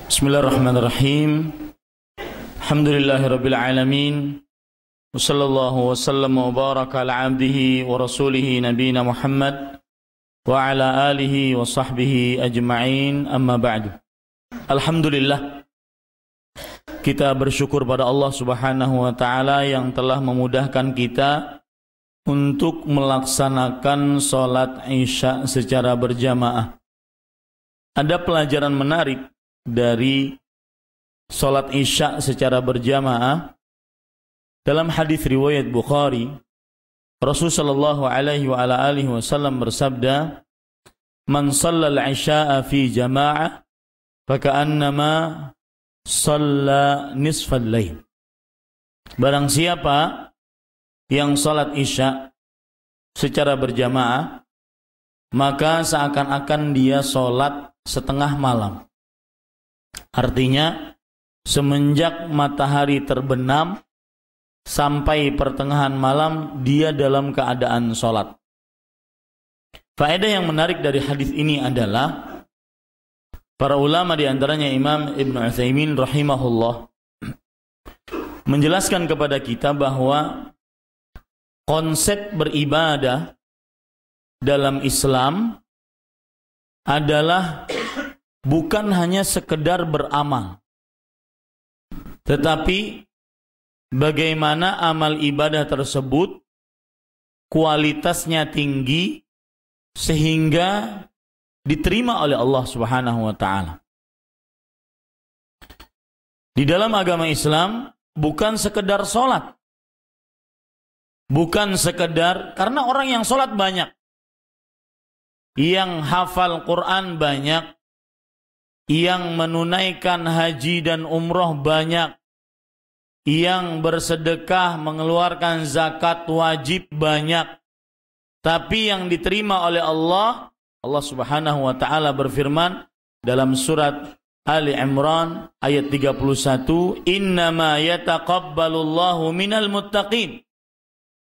Bismillahirrahmanirrahim. Alhamdulillahirabbil alamin. Wassallallahu wasallam wa baraka ala abdihi wa rasulihi nabiyina Muhammad wa ala alihi wa sahbihi ajma'in. Amma ba'du. Alhamdulillah, kita bersyukur pada Allah Subhanahu wa taala yang telah memudahkan kita untuk melaksanakan salat Isya secara berjamaah. Ada pelajaran menarik dari salat Isya secara berjamaah. Dalam hadis riwayat Bukhari, Rasulullah sallallahu alaihi wa ala alihi wasallam bersabda, "Man shallal isya'a fi jama'ah, faka'annama shalla nisfal lail." Barang siapa yang salat Isya secara berjamaah, maka seakan-akan dia salat setengah malam. Artinya, semenjak matahari terbenam sampai pertengahan malam, dia dalam keadaan sholat. Faedah yang menarik dari hadis ini adalah, para ulama diantaranya Imam Ibn Utsaimin rahimahullah menjelaskan kepada kita bahwa konsep beribadah dalam Islam adalah bukan hanya sekedar beramal, tetapi bagaimana amal ibadah tersebut kualitasnya tinggi sehingga diterima oleh Allah Subhanahu wa taala. Di dalam agama Islam bukan sekedar sholat, bukan sekedar, karena orang yang sholat banyak, yang hafal Quran banyak, yang menunaikan haji dan umroh banyak, yang bersedekah mengeluarkan zakat wajib banyak. Tapi yang diterima oleh Allah Subhanahu wa taala berfirman dalam surat Ali Imran ayat 31, "Innama yataqabbalullahu minal muttaqin."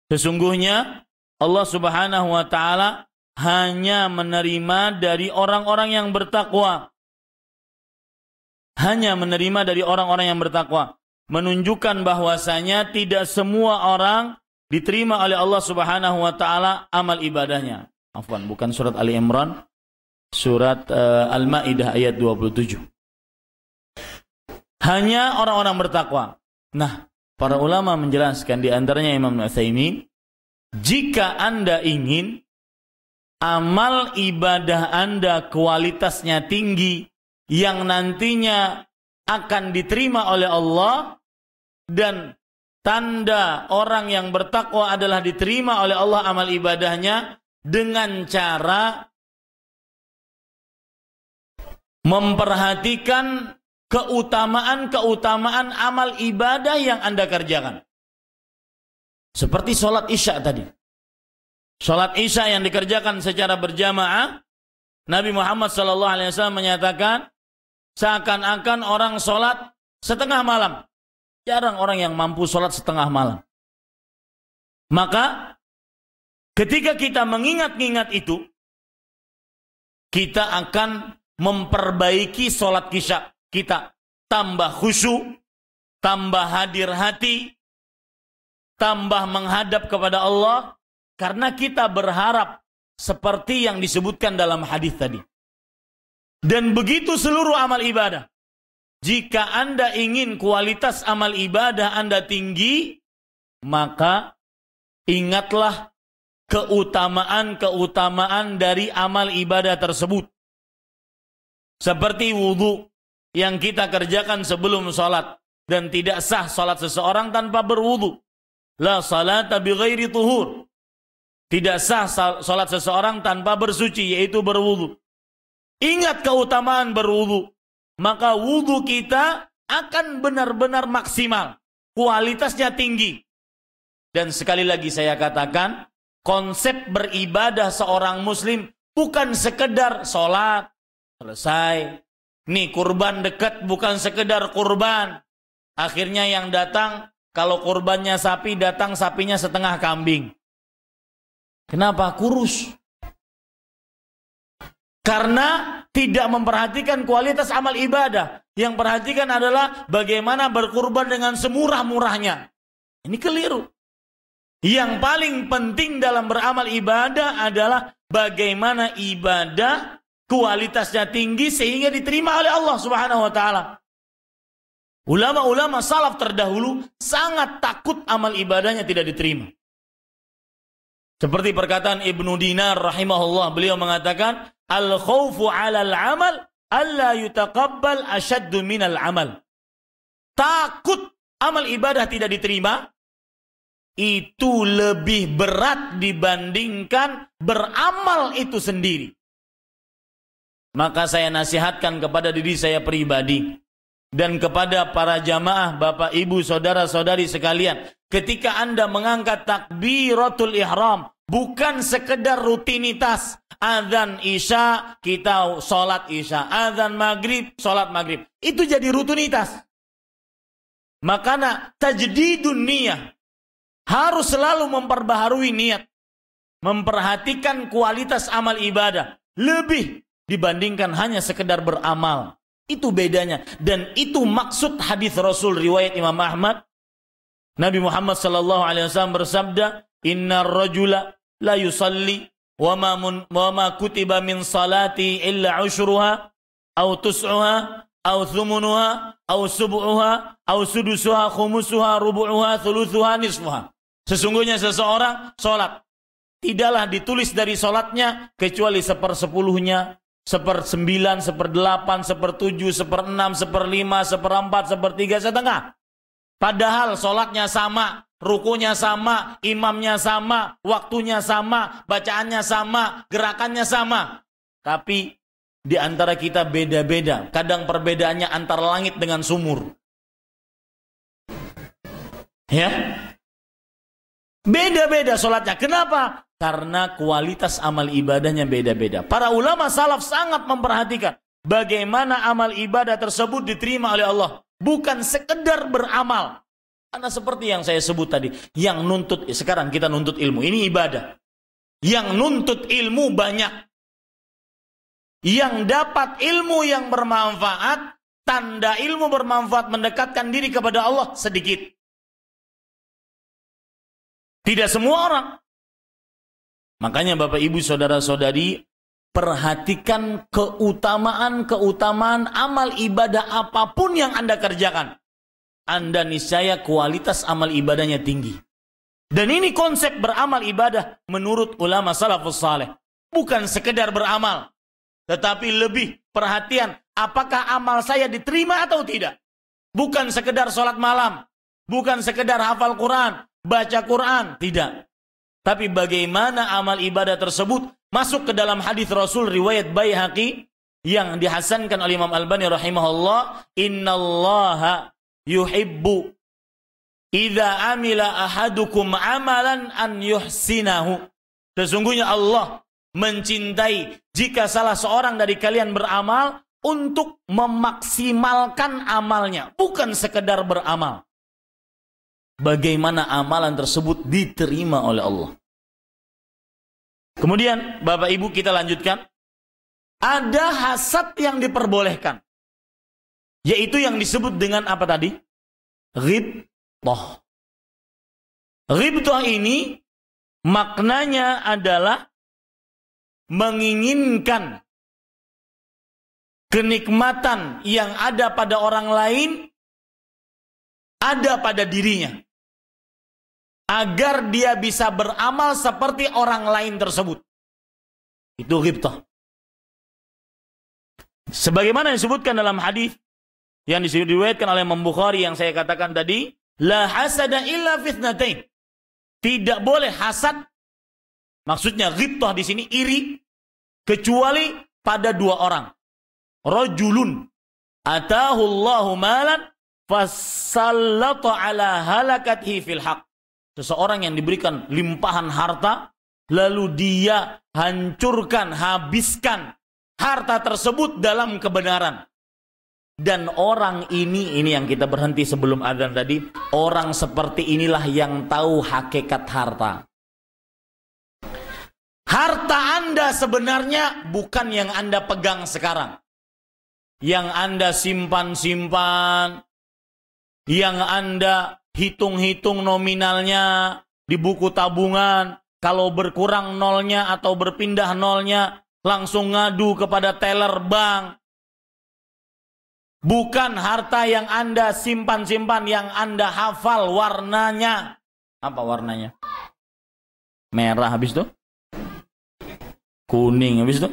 Sesungguhnya Allah Subhanahu wa taala hanya menerima dari orang-orang yang bertakwa. Hanya menerima dari orang-orang yang bertakwa, menunjukkan bahwasanya tidak semua orang diterima oleh Allah Subhanahu wa taala amal ibadahnya. Afwan, bukan surat Ali Imran, surat Al-Maidah ayat 27. Hanya orang-orang bertakwa. Nah, para ulama menjelaskan, di antaranya Imam Utsaimin, jika Anda ingin amal ibadah Anda kualitasnya tinggi, yang nantinya akan diterima oleh Allah, dan tanda orang yang bertakwa adalah diterima oleh Allah amal ibadahnya dengan cara memperhatikan keutamaan-keutamaan amal ibadah yang Anda kerjakan. Seperti sholat Isya tadi. Sholat Isya yang dikerjakan secara berjamaah, Nabi Muhammad SAW menyatakan, seakan-akan orang sholat setengah malam. Jarang orang yang mampu sholat setengah malam. Maka ketika kita mengingat-ingat itu, kita akan memperbaiki sholat kita. Tambah khusyuk, tambah hadir hati, tambah menghadap kepada Allah, karena kita berharap seperti yang disebutkan dalam hadis tadi. Dan begitu seluruh amal ibadah. Jika Anda ingin kualitas amal ibadah Anda tinggi, maka ingatlah keutamaan-keutamaan dari amal ibadah tersebut. Seperti wudu yang kita kerjakan sebelum sholat. Dan tidak sah sholat seseorang tanpa berwudu. La salata bi ghairi tuhur. Tidak sah sholat seseorang tanpa bersuci, yaitu berwudu. Ingat keutamaan berwudu, maka wudu kita akan benar-benar maksimal, kualitasnya tinggi. Dan sekali lagi saya katakan, konsep beribadah seorang muslim bukan sekedar sholat, selesai. Nih kurban dekat, bukan sekedar kurban. Akhirnya yang datang, kalau kurbannya sapi, datang sapinya setengah kambing. Kenapa? Kurus. Karena tidak memperhatikan kualitas amal ibadah. Yang perhatikan adalah bagaimana berkurban dengan semurah-murahnya. Ini keliru. Yang paling penting dalam beramal ibadah adalah bagaimana ibadah kualitasnya tinggi sehingga diterima oleh Allah Subhanahu wa taala. Ulama-ulama salaf terdahulu sangat takut amal ibadahnya tidak diterima. Seperti perkataan Ibnu Dinar rahimahullah, beliau mengatakan, "Al-khawfu 'alal 'amal alla yutaqabbal ashaddu minal 'amal." Takut amal ibadah tidak diterima itu lebih berat dibandingkan beramal itu sendiri. Maka saya nasihatkan kepada diri saya pribadi dan kepada para jamaah, bapak, ibu, saudara-saudari sekalian, ketika Anda mengangkat takbiratul ihram, bukan sekedar rutinitas. Azan isya, kita sholat isya. Azan maghrib, sholat maghrib. Itu jadi rutinitas. Makanya tajdidun niyah. Harus selalu memperbaharui niat. Memperhatikan kualitas amal ibadah. Lebih dibandingkan hanya sekedar beramal. Itu bedanya. Dan itu maksud hadis Rasul riwayat Imam Ahmad. Nabi Muhammad SAW bersabda, "Innar rajula la yusalli wa ma kutiba min salati illa ushruha aw tus'uha aw thumunuha aw sub'uha aw sudusuha khumusuha rubu'uha thuluthuha nisfuha." Sesungguhnya seseorang sholat, tidaklah ditulis dari sholatnya kecuali 1/10-nya, 1/9, 1/8, 1/7, 1/6, 1/5, 1/4, 1/3, 1/2. Padahal sholatnya sama, rukunya sama, imamnya sama, waktunya sama, bacaannya sama, gerakannya sama. Tapi di antara kita beda-beda. Kadang perbedaannya antara langit dengan sumur. Ya? Beda-beda sholatnya. Kenapa? Karena kualitas amal ibadahnya beda-beda. Para ulama salaf sangat memperhatikan bagaimana amal ibadah tersebut diterima oleh Allah. Bukan sekedar beramal. Karena seperti yang saya sebut tadi, yang nuntut, sekarang kita nuntut ilmu, ini ibadah. Yang nuntut ilmu banyak. Yang dapat ilmu yang bermanfaat, tanda ilmu bermanfaat mendekatkan diri kepada Allah sedikit. Tidak semua orang. Makanya Bapak Ibu Saudara-saudari, perhatikan keutamaan amal ibadah apapun yang Anda kerjakan. Anda niscaya kualitas amal ibadahnya tinggi. Dan ini konsep beramal ibadah menurut ulama salafus saleh. Bukan sekedar beramal, tetapi lebih perhatian apakah amal saya diterima atau tidak. Bukan sekedar sholat malam, bukan sekedar hafal Quran, baca Quran, tidak. Tapi bagaimana amal ibadah tersebut masuk ke dalam hadis Rasul riwayat Baihaqi yang dihasankan oleh Imam Albani rahimahullah, "Innallaha yuhibbu idza amila ahadukum amalan an yuhsinahu." Sesungguhnya Allah mencintai jika salah seorang dari kalian beramal untuk memaksimalkan amalnya, bukan sekedar beramal. Bagaimana amalan tersebut diterima oleh Allah. Kemudian Bapak Ibu kita lanjutkan. Ada hasad yang diperbolehkan. Yaitu yang disebut dengan apa tadi? Ghibthah. Ghibthah ini maknanya adalah menginginkan kenikmatan yang ada pada orang lain ada pada dirinya, agar dia bisa beramal seperti orang lain tersebut. Itu ghibthah. Sebagaimana disebutkan dalam hadis yang diriwayatkan oleh Imam Bukhari yang saya katakan tadi, la hasada illa fitnatain. Tidak boleh hasad, maksudnya ghibthah di sini iri, kecuali pada dua orang. Rajulun atahu Allahu malan fasallata ala halakatihi fil haq. Seseorang yang diberikan limpahan harta, lalu dia hancurkan, habiskan harta tersebut dalam kebenaran. Dan orang ini yang kita berhenti sebelum azan tadi, orang seperti inilah yang tahu hakikat harta. Harta Anda sebenarnya bukan yang Anda pegang sekarang. yang Anda simpan-simpan, yang Anda hitung-hitung nominalnya di buku tabungan, kalau berkurang nolnya atau berpindah nolnya, langsung ngadu kepada teller bank. Bukan harta yang Anda simpan-simpan, yang Anda hafal warnanya. Apa warnanya? Merah habis itu? Kuning habis itu?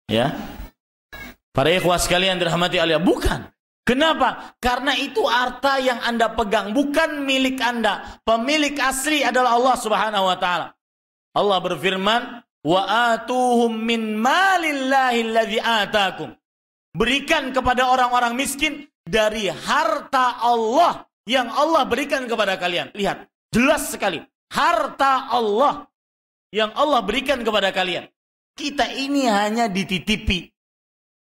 Ya. Para ikhwah sekalian dirahmati Allah. Bukan. Kenapa? Karena itu harta yang Anda pegang, bukan milik Anda. Pemilik asli adalah Allah Subhanahu wa taala. Allah berfirman, "Wa atuhum min malillahi allazi atakum." Berikan kepada orang-orang miskin dari harta Allah yang Allah berikan kepada kalian. Lihat, jelas sekali. Harta Allah yang Allah berikan kepada kalian. Kita ini hanya dititipi.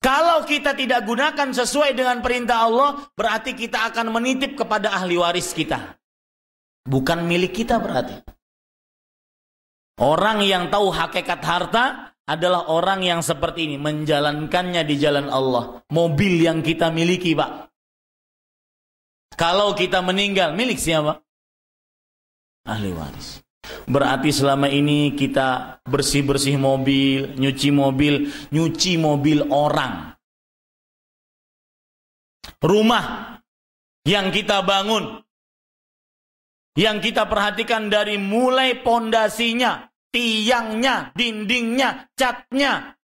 Kalau kita tidak gunakan sesuai dengan perintah Allah, berarti kita akan menitip kepada ahli waris kita. Bukan milik kita berarti. Orang yang tahu hakikat harta adalah orang yang seperti ini, menjalankannya di jalan Allah. Mobil yang kita miliki, Pak. Kalau kita meninggal, milik siapa? Ahli waris. Berarti selama ini kita bersih-bersih mobil, nyuci mobil orang. Rumah yang kita bangun, yang kita perhatikan dari mulai pondasinya, tiangnya, dindingnya, catnya,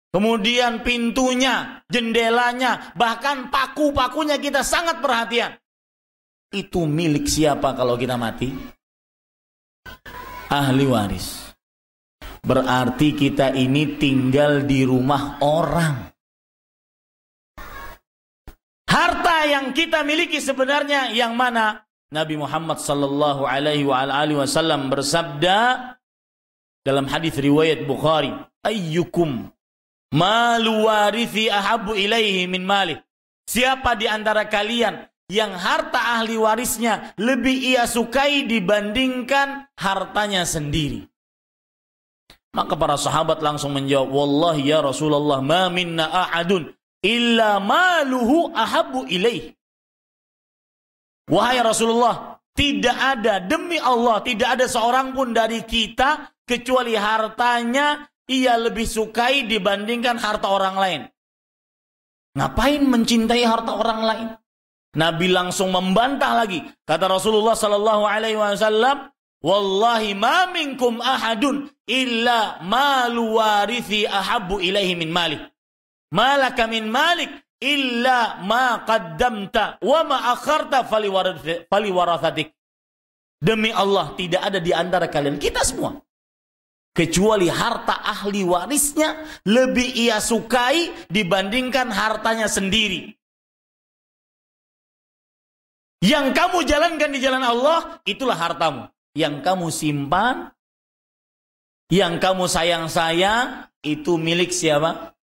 kemudian pintunya, jendelanya, bahkan paku-pakunya kita sangat perhatian. Itu milik siapa kalau kita mati? Ahli waris. Berarti kita ini tinggal di rumah orang. Harta yang kita miliki sebenarnya yang mana? Nabi Muhammad sallallahu alaihi wasallam bersabda dalam hadis riwayat Bukhari, "Ayyukum malu warithi ahabbu ilaihi min malih." Siapa di antara kalian yang harta ahli warisnya lebih ia sukai dibandingkan hartanya sendiri? Maka para sahabat langsung menjawab, "Wallahi ya Rasulullah, ma minna ahadun illa maluhu ahabbu ilaihi." Wahai Rasulullah, tidak ada, demi Allah, tidak ada seorang pun dari kita kecuali hartanya ia lebih sukai dibandingkan harta orang lain. Ngapain mencintai harta orang lain? Nabi langsung membantah lagi. Kata Rasulullah sallallahu alaihi wasallam, "Wallahi ma minkum ahadun illa malu warithi ahabbu ilaihi min malik. Malaka min malik illa ma qaddamta wa ma akharta faliwarathatik." Demi Allah, tidak ada di antara kalian, kita semua, kecuali harta ahli warisnya lebih ia sukai dibandingkan hartanya sendiri. Yang kamu jalankan di jalan Allah, itulah hartamu. Yang kamu simpan, yang kamu sayang-sayang, itu milik siapa?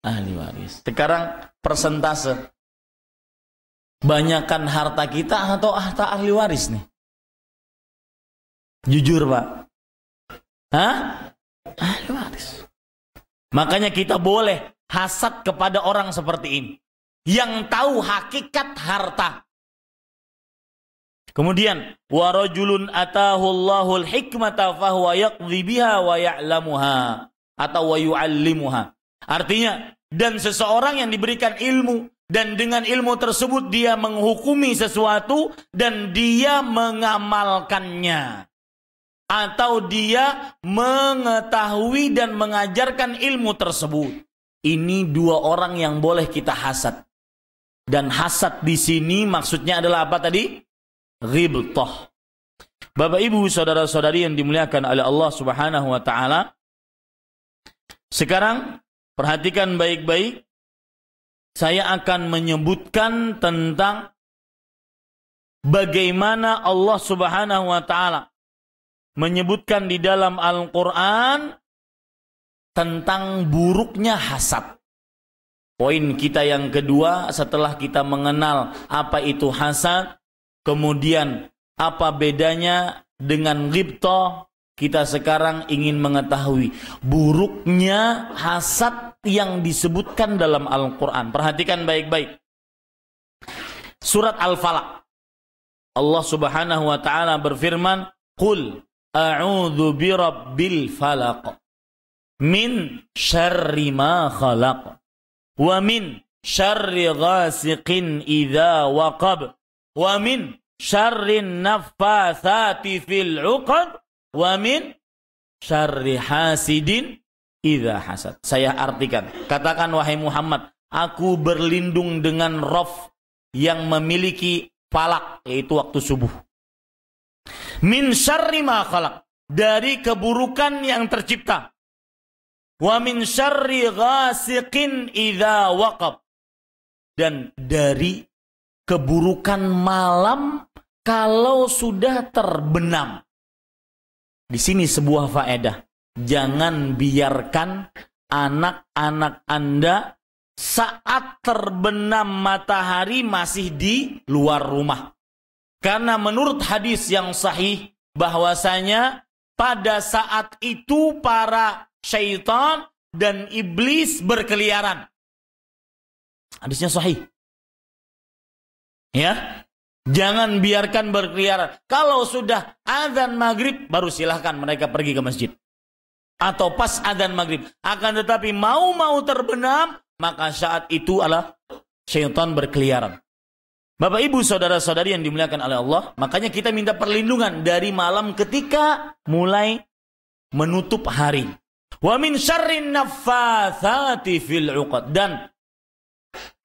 Ahli waris. Sekarang persentase. Banyakkan harta kita atau harta ahli waris nih? Jujur, Pak. Hah? Ahli waris. Makanya kita boleh hasad kepada orang seperti ini, yang tahu hakikat harta. Kemudian, wa rajulun atahu Allahul hikmata fahuwa yaqdi biha wa ya'lamuha atau wa yu'allimuha. Artinya, dan seseorang yang diberikan ilmu dan dengan ilmu tersebut dia menghukumi sesuatu dan dia mengamalkannya, atau dia mengetahui dan mengajarkan ilmu tersebut. Ini dua orang yang boleh kita hasad. Dan hasad di sini maksudnya adalah apa tadi? Ghibtah. Bapak Ibu, saudara-saudari yang dimuliakan oleh Allah Subhanahu wa taala. Sekarang perhatikan baik-baik. Saya akan menyebutkan tentang bagaimana Allah Subhanahu wa taala menyebutkan di dalam Al-Qur'an tentang buruknya hasad. Poin kita yang kedua setelah kita mengenal apa itu hasad, kemudian apa bedanya dengan ghibtah, kita sekarang ingin mengetahui buruknya hasad yang disebutkan dalam Al-Quran. Perhatikan baik-baik. Surat Al-Falaq. Allah Subhanahu wa ta'ala berfirman, "Qul a'udzu birabbil falaq min syarri ma khalaq wa min syarri ghasiqin idza waqab wa min syarri naffatsati fil 'uqad wa min syarri hasidin idza hasad." Saya artikan. Katakan wahai Muhammad, aku berlindung dengan Rabb yang memiliki falak, yaitu waktu subuh. Min syarri ma khalaq, dari keburukan yang tercipta. Wa min syarri ghasiqin idza waqab, dan dari keburukan malam kalau sudah terbenam. Di sini sebuah faedah. Jangan biarkan anak-anak Anda saat terbenam matahari masih di luar rumah. Karena menurut hadis yang sahih bahwasanya pada saat itu para syaitan dan iblis berkeliaran. Hadisnya sahih. Ya, jangan biarkan berkeliaran. Kalau sudah azan maghrib, baru silahkan mereka pergi ke masjid. Atau pas azan maghrib. Akan tetapi mau terbenam, maka saat itu adalah syaitan berkeliaran. Bapak ibu saudara-saudari yang dimuliakan oleh Allah, makanya kita minta perlindungan dari malam ketika mulai menutup hari. Wa min syarrin naffatsati fil 'uqad, dan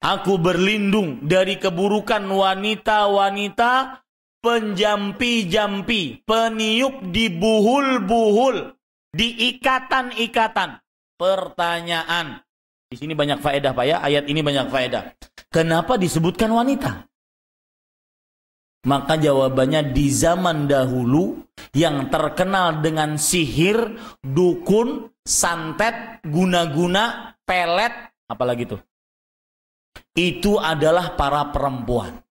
aku berlindung dari keburukan wanita-wanita penjampi-jampi, peniup di buhul-buhul, di ikatan-ikatan. Pertanyaan. Di sini banyak faedah Pak ya, ayat ini banyak faedah. Kenapa disebutkan wanita? Maka jawabannya di zaman dahulu yang terkenal dengan sihir, dukun, santet, guna-guna, pelet, apalagi itu. Itu adalah para perempuan.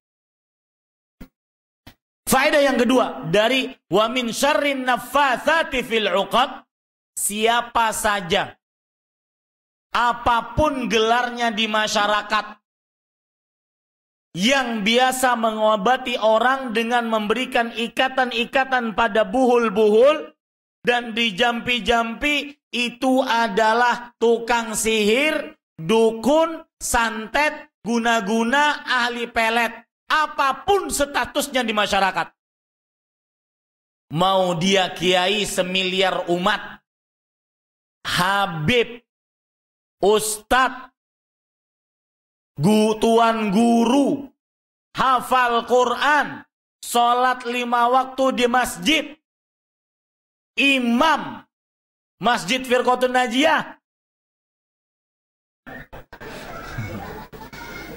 Faedah yang kedua dari wa min syarrin naffatsati fil 'uqad, siapa saja, apapun gelarnya di masyarakat, yang biasa mengobati orang dengan memberikan ikatan-ikatan pada buhul-buhul dan dijampi-jampi, itu adalah tukang sihir, dukun, santet, guna-guna, ahli pelet. Apapun statusnya di masyarakat. Mau dia kiai semiliar umat, habib, ustadz, tuan guru, hafal Quran, sholat 5 waktu di masjid, imam Masjid Firqatun Najiyah,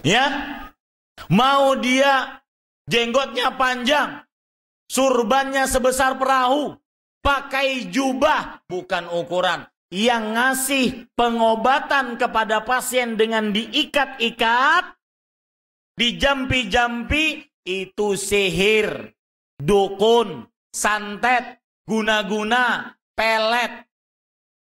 ya, mau dia jenggotnya panjang, surbannya sebesar perahu, pakai jubah, bukan ukuran. Yang ngasih pengobatan kepada pasien dengan diikat-ikat, dijampi-jampi, itu sihir, dukun, santet, guna-guna, pelet.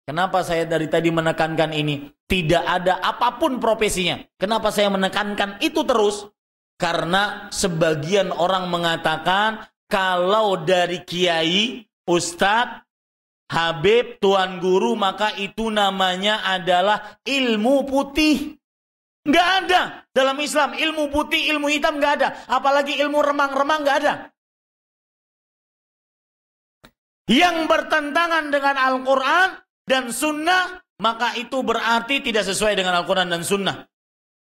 Kenapa saya dari tadi menekankan ini? Tidak ada apapun profesinya. Kenapa saya menekankan itu terus? Karena sebagian orang mengatakan kalau dari kiai, ustadz, habib, tuan guru, maka itu namanya adalah ilmu putih. Nggak ada dalam Islam. Ilmu putih, ilmu hitam nggak ada. Apalagi ilmu remang-remang nggak ada. Yang bertentangan dengan Al-Quran dan Sunnah, maka itu berarti tidak sesuai dengan Al-Quran dan Sunnah.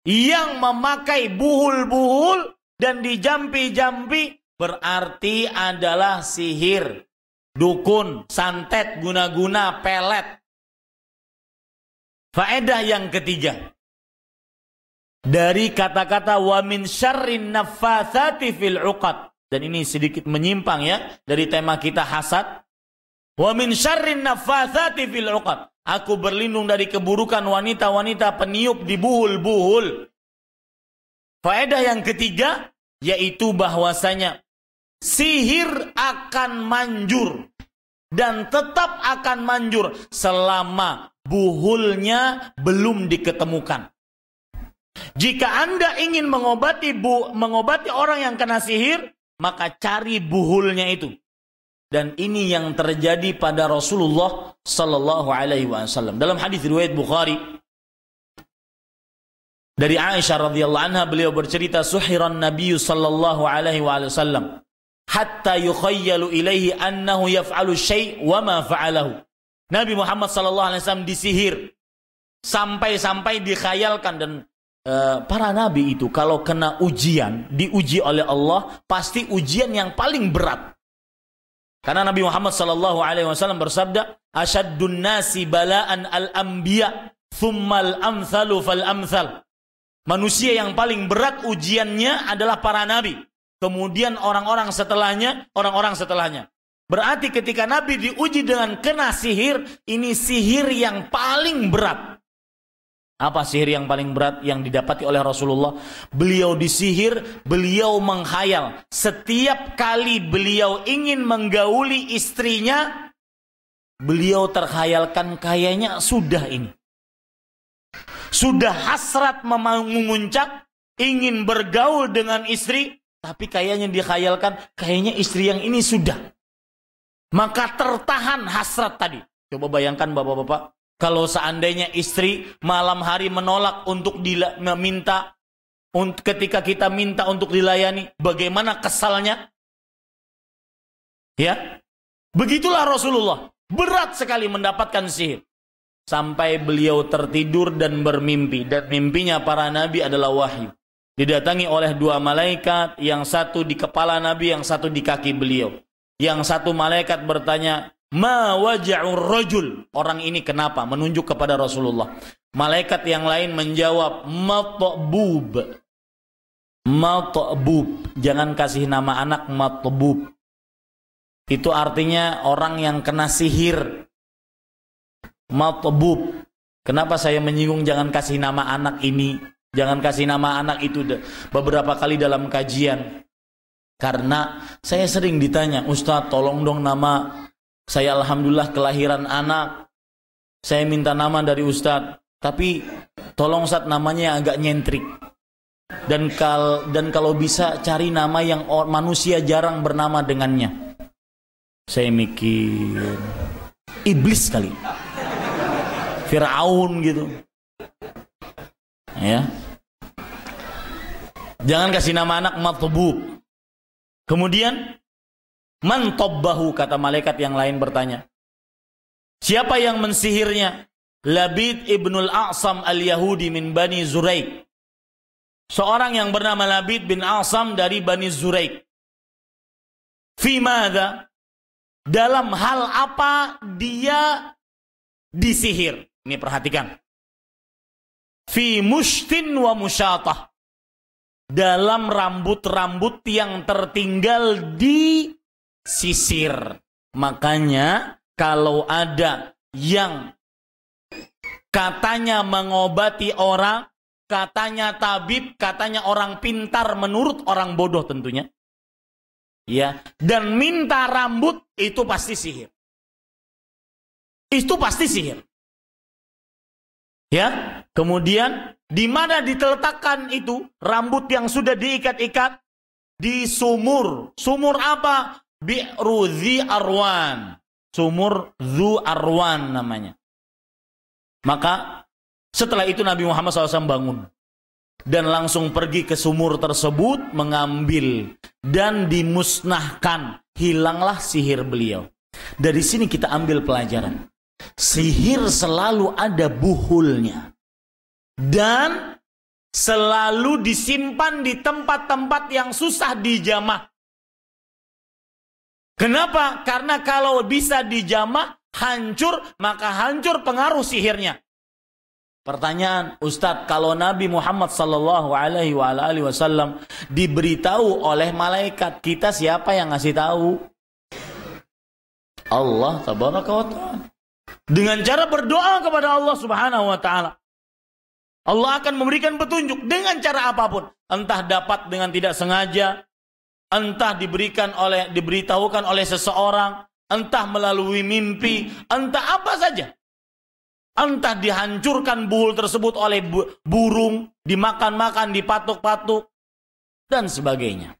Yang memakai buhul-buhul dan dijampi-jampi berarti adalah sihir, dukun, santet, guna-guna, pelet. Faedah yang ketiga dari kata-kata wa min syarrin naffatsati fil 'uqad, dan ini sedikit menyimpang ya dari tema kita hasad. Wa min syarrin naffatsati fil 'uqad, aku berlindung dari keburukan wanita-wanita peniup di buhul-buhul. Faedah yang ketiga yaitu bahwasanya sihir akan manjur dan tetap akan manjur selama buhulnya belum diketemukan. Jika Anda ingin mengobati orang yang kena sihir, maka cari buhulnya itu. Dan ini yang terjadi pada Rasulullah sallallahu alaihi wasallam. Dalam hadis riwayat Bukhari dari Aisyah radhiyallahu anha, beliau bercerita, suhiran Nabi sallallahu alaihi wasallam hatta yukhayyalu ilaihi annahu yaf'alu syai' wa ma fa'alahu. Nabi Muhammad sallallahu alaihi wasallam disihir sampai-sampai dikhayalkan. Dan para nabi itu kalau kena ujian, diuji oleh Allah, pasti ujian yang paling berat. Karena Nabi Muhammad sallallahu alaihi wasallam bersabda, "Asyaddun nasi bala'an al-anbiya, tsummal amthalu fal amthal." Manusia yang paling berat ujiannya adalah para nabi. Kemudian orang-orang setelahnya. Berarti ketika Nabi diuji dengan kena sihir, ini sihir yang paling berat. Apa sihir yang paling berat yang didapati oleh Rasulullah? Beliau disihir, beliau menghayal. Setiap kali beliau ingin menggauli istrinya, beliau terkhayalkan kayaknya sudah ini. Sudah hasrat memuncak, ingin bergaul dengan istri, tapi kayaknya dikhayalkan, kayaknya istri yang ini sudah. Maka tertahan hasrat tadi. Coba bayangkan bapak-bapak, kalau seandainya istri malam hari menolak untuk meminta, ketika kita minta untuk dilayani, bagaimana kesalnya? Ya, begitulah Rasulullah. Berat sekali mendapatkan sihir. Sampai beliau tertidur dan bermimpi. Dan mimpinya para nabi adalah wahyu. Didatangi oleh dua malaikat, yang satu di kepala Nabi, yang satu di kaki beliau. Yang satu malaikat bertanya, "Ma waja'ur rajul?" Orang ini kenapa? Menunjuk kepada Rasulullah. Malaikat yang lain menjawab, "Matbub." Matbub. Jangan kasih nama anak matbub. Itu artinya orang yang kena sihir. Matbub. Kenapa saya menyinggung jangan kasih nama anak ini? Jangan kasih nama anak itu beberapa kali dalam kajian. Karena saya sering ditanya, "Ustaz, tolong dong nama saya, alhamdulillah kelahiran anak. Saya minta nama dari Ustaz. Tapi tolong Ustaz namanya agak nyentrik. Dan kalau bisa cari nama yang manusia jarang bernama dengannya." Saya mikir, iblis kali. Fir'aun gitu. Ya. Jangan kasih nama anak matbub. Kemudian, "Man tobbahu?" kata malaikat yang lain bertanya. Siapa yang mensihirnya? Labid ibnul A'sam al-Yahudi min Bani Zuraik. Seorang yang bernama Labid bin A'sam dari Bani Zuraik. Fi madza? Dalam hal apa dia disihir? Ini perhatikan. Fi mushtin wa musyatah. Dalam rambut-rambut yang tertinggal di sisir. Makanya kalau ada yang katanya mengobati orang, katanya tabib, katanya orang pintar menurut orang bodoh tentunya, ya, dan minta rambut, itu pasti sihir. Itu pasti sihir. Ya, kemudian di mana diletakkan itu rambut yang sudah diikat-ikat? Di sumur. Sumur apa? Bi'ru dzi arwan. Sumur dzu arwan namanya. Maka setelah itu Nabi Muhammad SAW bangun dan langsung pergi ke sumur tersebut, mengambil dan dimusnahkan. Hilanglah sihir beliau. Dari sini kita ambil pelajaran. Sihir selalu ada buhulnya. Dan selalu disimpan di tempat-tempat yang susah dijamah. Kenapa? Karena kalau bisa dijamah, hancur, maka hancur pengaruh sihirnya. Pertanyaan, Ustadz, kalau Nabi Muhammad sallallahu alaihi wasallam diberitahu oleh malaikat, kita siapa yang ngasih tahu? Allah tabaraka wa ta'ala. Dengan cara berdoa kepada Allah subhanahu wa ta'ala. Allah akan memberikan petunjuk dengan cara apapun. Entah dapat dengan tidak sengaja, entah diberitahukan oleh seseorang, entah melalui mimpi, entah apa saja. Entah dihancurkan buhul tersebut oleh burung, dimakan-makan, dipatuk-patuk, dan sebagainya.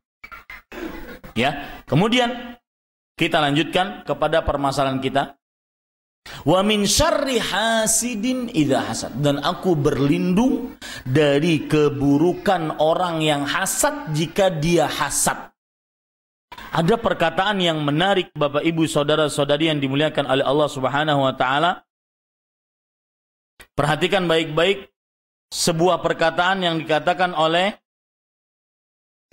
Ya, kemudian kita lanjutkan kepada permasalahan kita. Wa min syarri hasidin idza hasad, dan aku berlindung dari keburukan orang yang hasad jika dia hasad. Ada perkataan yang menarik Bapak Ibu saudara-saudari yang dimuliakan oleh Allah Subhanahu wa taala. Perhatikan baik-baik sebuah perkataan yang dikatakan oleh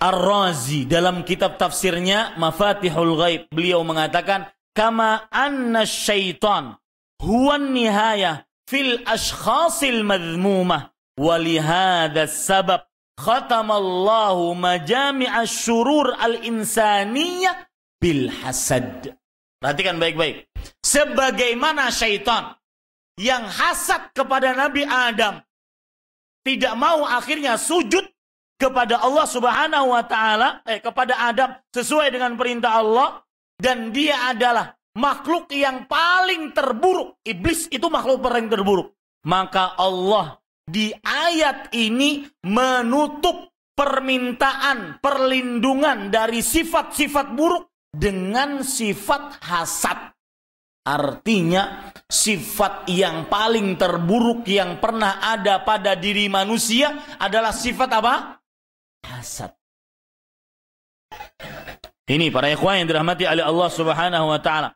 Ar-Razi dalam kitab tafsirnya Mafatihul Ghaib. Beliau mengatakan, kama anna syaitan huwa nihayah fil ashkhasil madhmumah wa lihadha sabab khatamallahu majami'a syurur al-insaniyah bil hasad. Perhatikan baik-baik. Sebagaimana syaitan yang hasad kepada Nabi Adam, tidak mau akhirnya sujud kepada Allah Subhanahu wa taala, kepada Adam sesuai dengan perintah Allah, dan dia adalah makhluk yang paling terburuk. Iblis itu makhluk paling terburuk. Maka Allah di ayat ini menutup permintaan perlindungan dari sifat-sifat buruk dengan sifat hasad. Artinya sifat yang paling terburuk yang pernah ada pada diri manusia adalah sifat apa? Hasad. Ini para ikhwan yang dirahmati oleh Allah Subhanahu wa taala.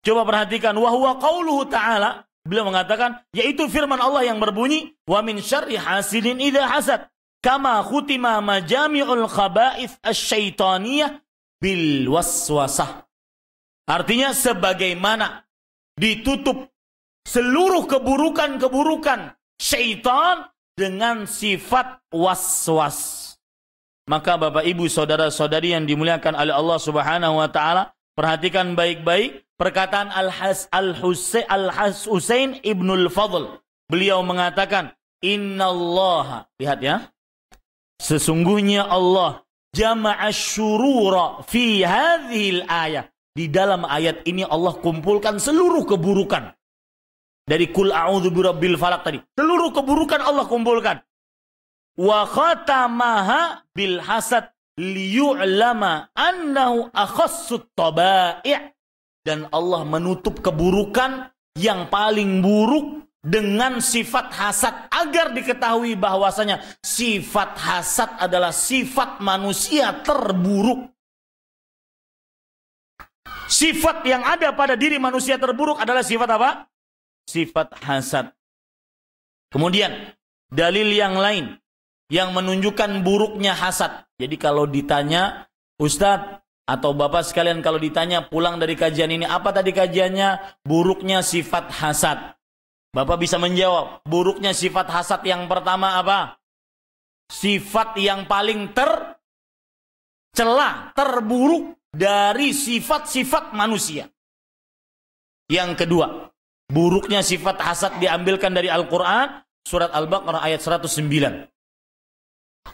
Coba perhatikan, wa huwa qauluhu ta'ala, beliau mengatakan, yaitu firman Allah yang berbunyi, wa min syarri hasidin idza hasad, kama khutima majami'ul khaba'ith asy-syaitaniyah bil waswasah. Artinya sebagaimana ditutup seluruh keburukan-keburukan syaitan dengan sifat was-was. Maka Bapak Ibu saudara-saudari yang dimuliakan oleh Allah Subhanahu wa taala, perhatikan baik-baik perkataan Al-Husain Ibnul Fadl. Beliau mengatakan, innallaha, lihat ya, sesungguhnya Allah jama'a syurura fi hadhil ayah. Di dalam ayat ini Allah kumpulkan seluruh keburukan. Dari kul a'udzu birabbil falaq tadi. Seluruh keburukan Allah kumpulkan. Wa khatamaha bil hasad liyu'lama annahu akhassut tabai'. Dan Allah menutup keburukan yang paling buruk dengan sifat hasad agar diketahui bahwasanya sifat hasad adalah sifat manusia terburuk. Sifat yang ada pada diri manusia terburuk adalah sifat apa? Sifat hasad. Kemudian dalil yang lain yang menunjukkan buruknya hasad. Jadi kalau ditanya, Ustadz atau Bapak sekalian kalau ditanya pulang dari kajian ini, apa tadi kajiannya? Buruknya sifat hasad. Bapak bisa menjawab, buruknya sifat hasad yang pertama apa? Sifat yang paling tercela, terburuk dari sifat-sifat manusia. Yang kedua, buruknya sifat hasad diambilkan dari Al-Quran, surat Al-Baqarah ayat 109.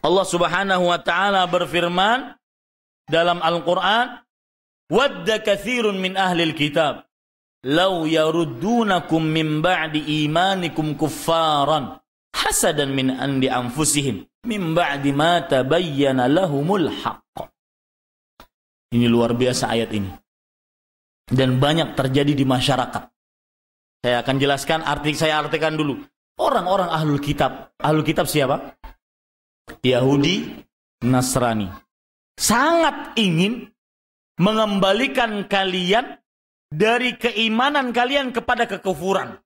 Allah Subhanahu wa taala berfirman dalam Al-Quran, wadda katsirun min ahlil kitab law yaruddunakum min ba'di imanikum kuffaran hasadan min andi anfusihim min ba'di ma tabayyana lahumul haqq. Ini luar biasa ayat ini. Dan banyak terjadi di masyarakat. Saya akan jelaskan, saya artikan dulu. Orang-orang ahlul kitab. Ahlul kitab siapa? Yahudi, Nasrani. Sangat ingin mengembalikan kalian dari keimanan kalian kepada kekufuran.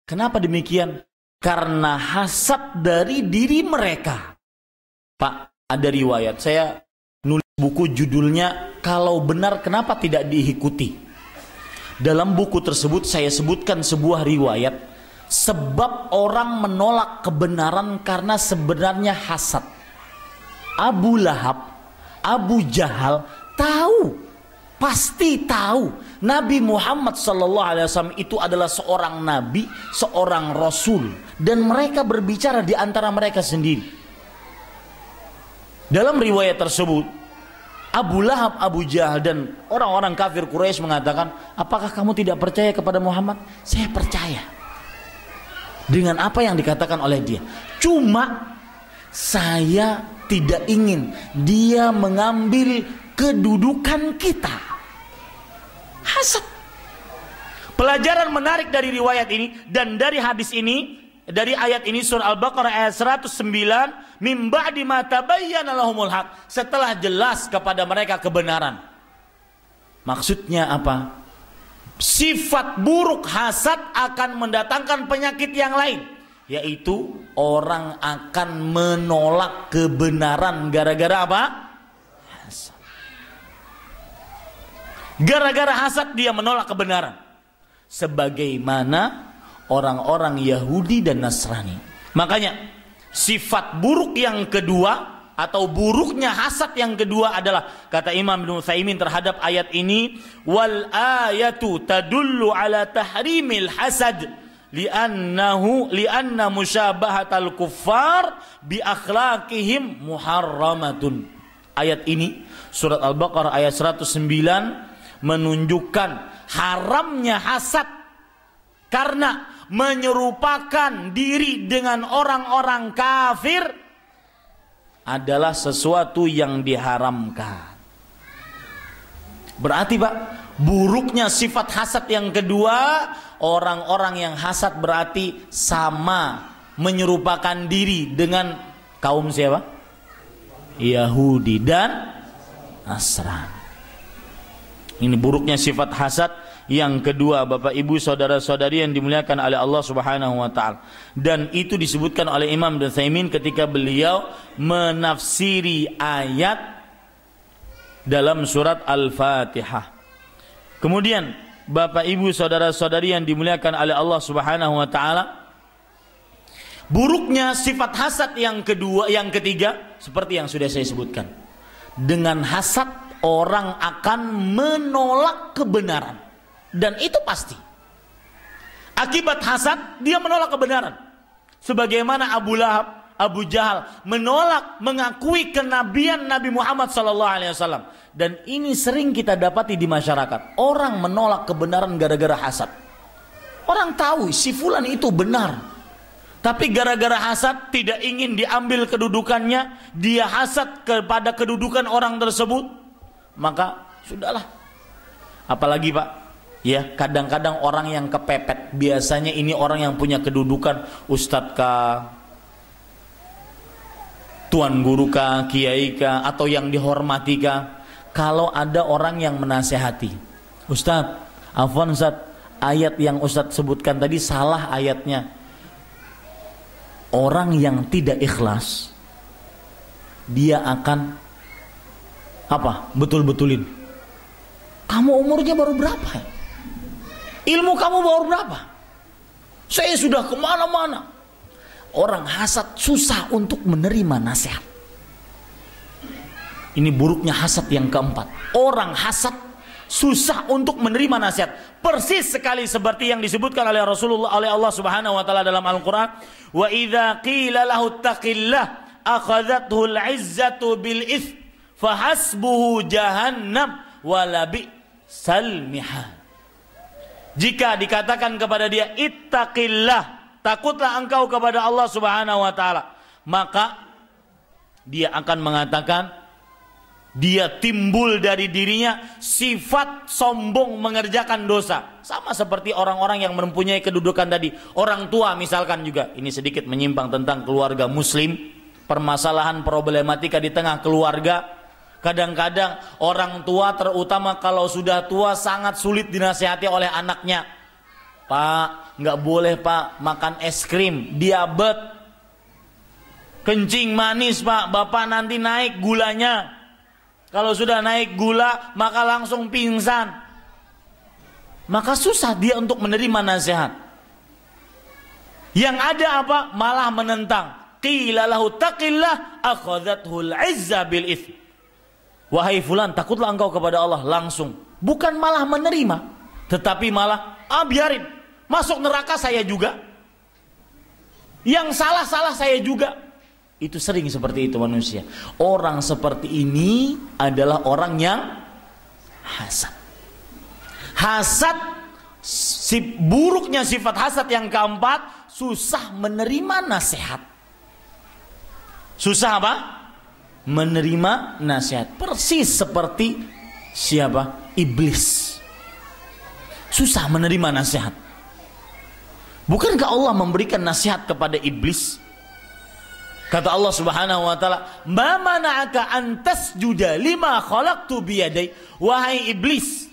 Kenapa demikian? Karena hasad dari diri mereka. Pak, ada riwayat. Saya nulis buku judulnya Kalau Benar Kenapa Tidak Diikuti. Dalam buku tersebut saya sebutkan sebuah riwayat, sebab orang menolak kebenaran karena sebenarnya hasad. Abu Lahab, Abu Jahal tahu, pasti tahu Nabi Muhammad SAW itu adalah seorang nabi, seorang rasul, dan mereka berbicara di antara mereka sendiri. Dalam riwayat tersebut Abu Lahab, Abu Jahal dan orang-orang kafir Quraisy mengatakan, apakah kamu tidak percaya kepada Muhammad? Saya percaya dengan apa yang dikatakan oleh dia. Cuma saya tidak ingin dia mengambil kedudukan kita. Hasad. Pelajaran menarik dari riwayat ini dan dari hadis ini, dari ayat ini, surah Al-Baqarah ayat 109, mim ba'di ma tabayyana lahumul haq, setelah jelas kepada mereka kebenaran. Maksudnya apa? Sifat buruk hasad akan mendatangkan penyakit yang lain, yaitu orang akan menolak kebenaran gara-gara apa? Hasad. Gara-gara hasad dia menolak kebenaran. Sebagaimana orang-orang Yahudi dan Nasrani. Makanya sifat buruk yang kedua atau buruknya hasad yang kedua adalah, kata Imam Ibnu Utsaimin terhadap ayat ini, wal ayatu tadullu ala tahrimil hasad lianna musyabahatal kuffar bi akhlaqihim muharramatun. Ayat ini surat Al-Baqarah ayat 109 menunjukkan haramnya hasad karena menyerupakan diri dengan orang-orang kafir adalah sesuatu yang diharamkan. Berarti Pak, buruknya sifat hasad yang kedua, orang-orang yang hasad berarti sama menyerupakan diri dengan kaum siapa? Yahudi dan Nasrani. Ini buruknya sifat hasad yang kedua, Bapak Ibu saudara-saudari yang dimuliakan oleh Allah Subhanahu wa taala. Dan itu disebutkan oleh Imam Ibnu Utsaimin ketika beliau menafsiri ayat dalam surat Al-Fatihah. Kemudian Bapak Ibu saudara-saudari yang dimuliakan oleh Allah Subhanahu wa taala, buruknya sifat hasad yang kedua, yang ketiga seperti yang sudah saya sebutkan. Dengan hasad orang akan menolak kebenaran. Dan itu pasti. Akibat hasad dia menolak kebenaran. Sebagaimana Abu Lahab, Abu Jahal menolak mengakui kenabian Nabi Muhammad SAW. Dan ini sering kita dapati di masyarakat. Orang menolak kebenaran gara-gara hasad. Orang tahu si fulan itu benar, tapi gara-gara hasad tidak ingin diambil kedudukannya, dia hasad kepada kedudukan orang tersebut, maka sudahlah. Apalagi Pak, ya kadang-kadang orang yang kepepet, biasanya ini orang yang punya kedudukan, ustadz kah, tuan guru kah, kiai kah, atau yang dihormati kah. Kalau ada orang yang menasehati, ustadz, afwan ustadz, ayat yang ustadz sebutkan tadi salah ayatnya. Orang yang tidak ikhlas, dia akan apa? Betul-betulin. Kamu umurnya baru berapa? Ilmu kamu baru berapa? Saya sudah kemana-mana. Orang hasad susah untuk menerima nasihat. Ini buruknya hasad yang keempat. Orang hasad susah untuk menerima nasihat. Persis sekali seperti yang disebutkan oleh Rasulullah, oleh Allah Subhanahu wa taala dalam Al-Qur'an, wa idza qila lahu taqillah akhadhathu al-'izzatu bil its fahasbuhu jahannam walabisal mihad. Jika dikatakan kepada dia ittaqillah, takutlah engkau kepada Allah Subhanahu wa taala, maka dia akan mengatakan, dia timbul dari dirinya sifat sombong mengerjakan dosa. Sama seperti orang-orang yang mempunyai kedudukan tadi. Orang tua misalkan juga. Ini sedikit menyimpang tentang keluarga muslim. Permasalahan problematika di tengah keluarga. Kadang-kadang orang tua, terutama kalau sudah tua, sangat sulit dinasihati oleh anaknya. Pak, nggak boleh Pak makan es krim, diabetes. Kencing manis Pak, Bapak nanti naik gulanya. Kalau sudah naik gula, maka langsung pingsan. Maka susah dia untuk menerima nasihat. Yang ada apa? Malah menentang. Qila lahu taqillah akhadhathul 'izza bil its. Wahai fulan, takutlah engkau kepada Allah. Langsung. Bukan malah menerima, tetapi malah biarin. Masuk neraka saya juga. Yang salah-salah saya juga. Itu sering seperti itu manusia. Orang seperti ini adalah orang yang hasad. Hasad, buruknya sifat hasad yang keempat, susah menerima nasihat. Susah apa? Menerima nasihat. Persis seperti siapa? Iblis. Susah menerima nasihat. Bukankah Allah memberikan nasihat kepada iblis? Kata Allah Subhanahu wa taala, "Ma mana'aka an tasjuda lima khalaqtu biyadai?" Wahai iblis,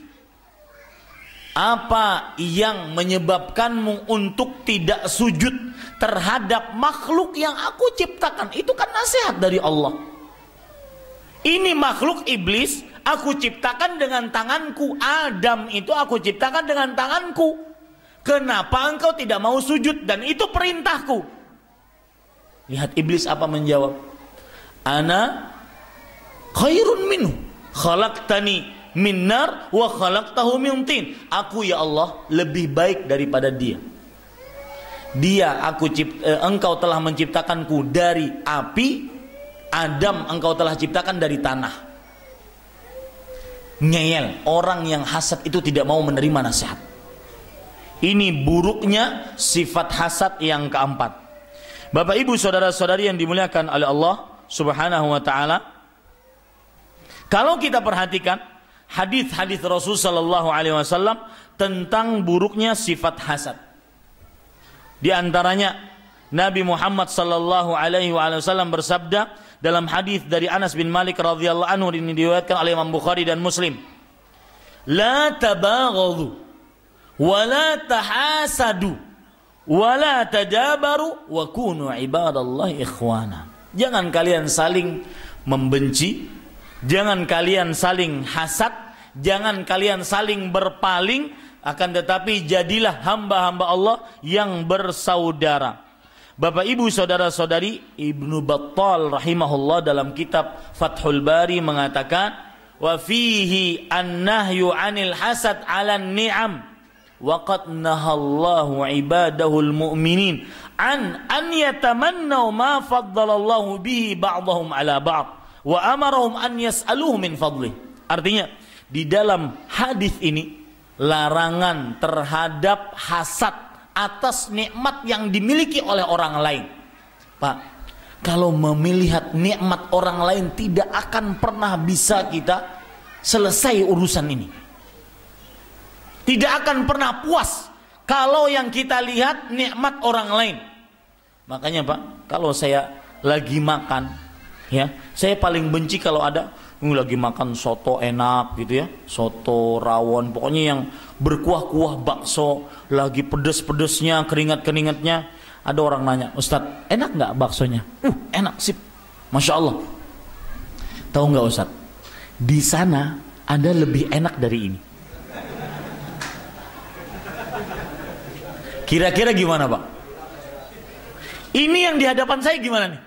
apa yang menyebabkanmu untuk tidak sujud terhadap makhluk yang aku ciptakan? Itu kan nasihat dari Allah. Ini makhluk iblis aku ciptakan dengan tanganku. Adam itu aku ciptakan dengan tanganku. Kenapa engkau tidak mau sujud? Dan itu perintahku. Lihat iblis apa menjawab. Ana khairun minhu, khalaqtani min nar wa khalaqtahu min tin. Aku ya Allah lebih baik daripada dia. Engkau telah menciptakanku dari api, Adam engkau telah ciptakan dari tanah. Ngeyel, orang yang hasad itu tidak mau menerima nasihat. Ini buruknya sifat hasad yang keempat. Bapak ibu saudara-saudari yang dimuliakan oleh Allah Subhanahu wa ta'ala, kalau kita perhatikan hadis-hadis Rasul sallallahu alaihi wasallam tentang buruknya sifat hasad, di antaranya Nabi Muhammad sallallahu alaihi wasallam bersabda dalam hadis dari Anas bin Malik radhiyallahu anhu, ini diriwayatkan oleh Imam Bukhari dan Muslim, la tabaghadu wa la tahasadu wala tadabaru wa kunu ibadallahi ikhwana. Jangan kalian saling membenci, jangan kalian saling hasad, jangan kalian saling berpaling, akan tetapi jadilah hamba-hamba Allah yang bersaudara. Bapak ibu saudara-saudari, Ibnu Battal rahimahullah dalam kitab Fathul Bari mengatakan, wa fihi an-nahyu 'anil hasad 'alan ni'am waqad nahallahu ibadahul mu'minin an yatamannaw ma faddalallahu bihi ba'dahum ala ba'd wa amarahum an yas'aluhu min fadlih. Artinya di dalam hadis ini larangan terhadap hasad atas nikmat yang dimiliki oleh orang lain. Pak, kalau melihat nikmat orang lain tidak akan pernah bisa kita selesai urusan ini. Tidak akan pernah puas kalau yang kita lihat nikmat orang lain. Makanya Pak, kalau saya lagi makan, ya, saya paling benci kalau ada lagi makan soto enak gitu ya, soto rawon, pokoknya yang berkuah-kuah, bakso, lagi pedes-pedesnya, keringat-keringatnya. Ada orang nanya, Ustadz, enak nggak baksonya? Enak sip, Masya Allah. Tahu nggak Ustadz? Di sana ada lebih enak dari ini. Kira-kira gimana Pak? Ini yang di hadapan saya gimana nih?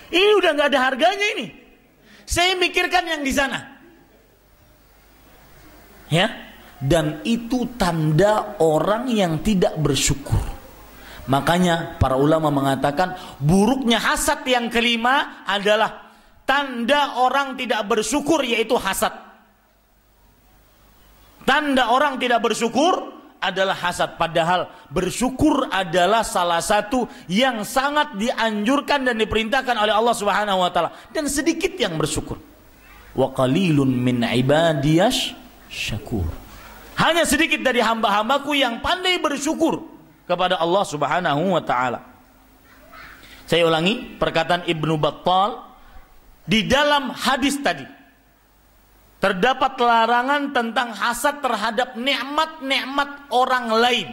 Ini udah nggak ada harganya ini. Saya mikirkan yang di sana. Ya, dan itu tanda orang yang tidak bersyukur. Makanya para ulama mengatakan buruknya hasad yang kelima adalah tanda orang tidak bersyukur, yaitu hasad. Tanda orang tidak bersyukur adalah hasad. Padahal bersyukur adalah salah satu yang sangat dianjurkan dan diperintahkan oleh Allah Subhanahu wa taala, dan sedikit yang bersyukur. Wa qalilun min ibadiyash syakur. Hanya sedikit dari hamba-hambaku yang pandai bersyukur kepada Allah Subhanahu wa taala. Saya ulangi perkataan Ibnu Battal di dalam hadis tadi. Terdapat larangan tentang hasad terhadap nikmat-nikmat orang lain.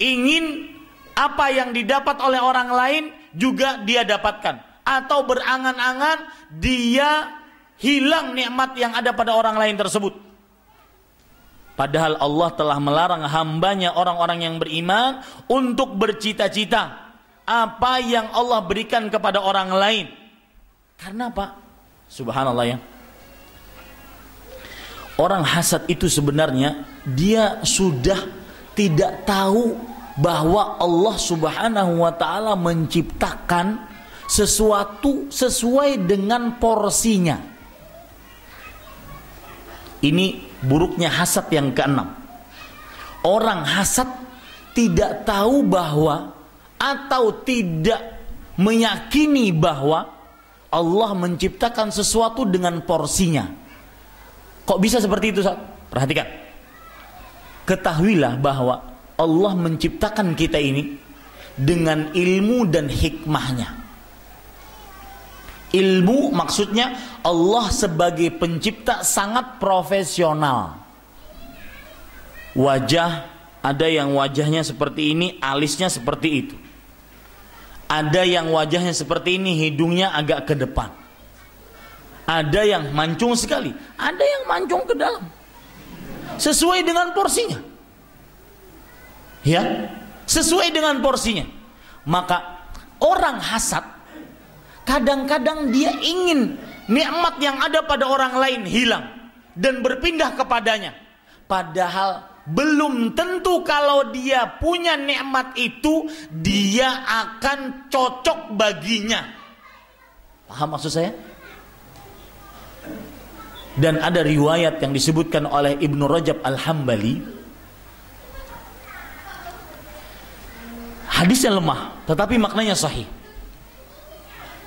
Ingin apa yang didapat oleh orang lain juga dia dapatkan, atau berangan-angan dia hilang nikmat yang ada pada orang lain tersebut. Padahal Allah telah melarang hambanya orang-orang yang beriman untuk bercita-cita apa yang Allah berikan kepada orang lain. Karena apa? Subhanallah ya. Orang hasad itu sebenarnya dia sudah tidak tahu bahwa Allah Subhanahu wa taala menciptakan sesuatu sesuai dengan porsinya. Ini buruknya hasad yang keenam. Orang hasad tidak tahu bahwa atau tidak meyakini bahwa Allah menciptakan sesuatu dengan porsinya. Kok bisa seperti itu? Perhatikan. Ketahuilah bahwa Allah menciptakan kita ini dengan ilmu dan hikmahnya. Ilmu maksudnya Allah sebagai pencipta sangat profesional. Wajah, ada yang wajahnya seperti ini, alisnya seperti itu. Ada yang wajahnya seperti ini, hidungnya agak ke depan. Ada yang mancung sekali, ada yang mancung ke dalam. Sesuai dengan porsinya. Ya, sesuai dengan porsinya. Maka orang hasad kadang-kadang dia ingin nikmat yang ada pada orang lain hilang dan berpindah kepadanya. Padahal belum tentu kalau dia punya nikmat itu dia akan cocok baginya. Paham maksud saya? Dan ada riwayat yang disebutkan oleh Ibnu Rajab Al-Hambali, hadisnya lemah tetapi maknanya sahih.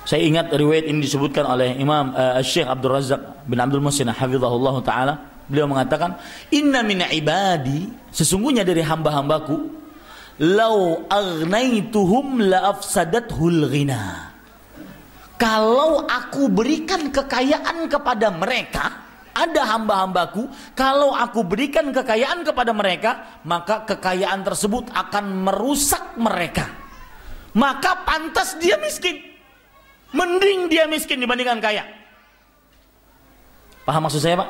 Saya ingat riwayat ini disebutkan oleh Imam Syekh Abdul Razak bin Abdul Muhsin hafizahullah taala. Beliau mengatakan, "Inna min ibadi, sesungguhnya dari hamba-hambaku, lau agnaituhum la afsadathul ghina." Kalau aku berikan kekayaan kepada mereka, ada hamba-hambaku, kalau aku berikan kekayaan kepada mereka, maka kekayaan tersebut akan merusak mereka. Maka pantas dia miskin. Mending dia miskin dibandingkan kaya. Paham maksud saya, Pak?